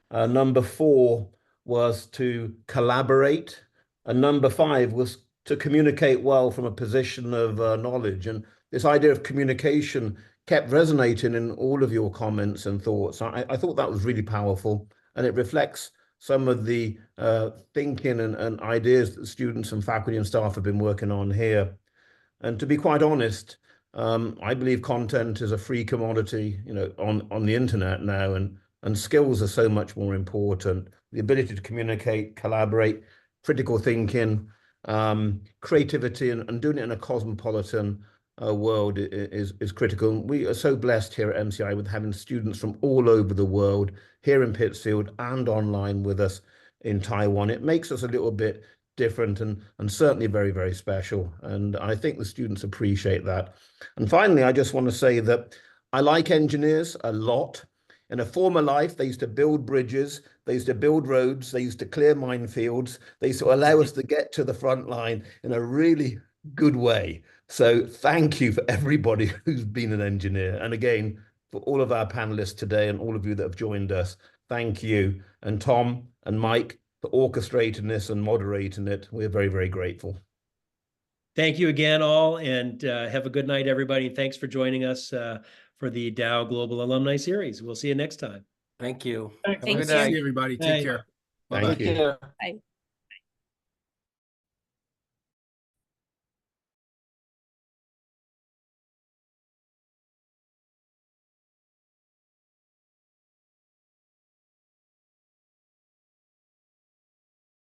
K: Number 4 was to collaborate. And number 5 was to communicate well from a position of knowledge. And this idea of communication kept resonating in all of your comments and thoughts. I thought that was really powerful, and it reflects some of the thinking and ideas that students and faculty and staff have been working on here. And to be quite honest, I believe content is a free commodity, you know, on the internet now, and skills are so much more important. The ability to communicate, collaborate, critical thinking, creativity, and doing it in a cosmopolitan world is critical. We are so blessed here at MCI with having students from all over the world here in Pittsfield and online with us in Taiwan. It makes us a little bit different and certainly very, very special. And I think the students appreciate that. And finally, I just want to say that I like engineers a lot. In a former life, they used to build bridges, they used to build roads, they used to clear minefields, they used to allow us to get to the front line in a really good way. So thank you for everybody who's been an engineer. And again, for all of our panelists today and all of you that have joined us, thank you. And Tom and Mike for orchestrating this and moderating it. We're very, very grateful.
A: Thank you again, all, and have a good night, everybody. Thanks for joining us for the Dow Global Alumni Series. We'll see you next time.
E: Thank you.
F: Thanks.
E: Have a good
G: Thank you.
E: night.
I: See everybody.
A: Thank
I: Take
A: you.
I: care.
K: Thank
I: Bye-bye.
K: you.
G: Bye.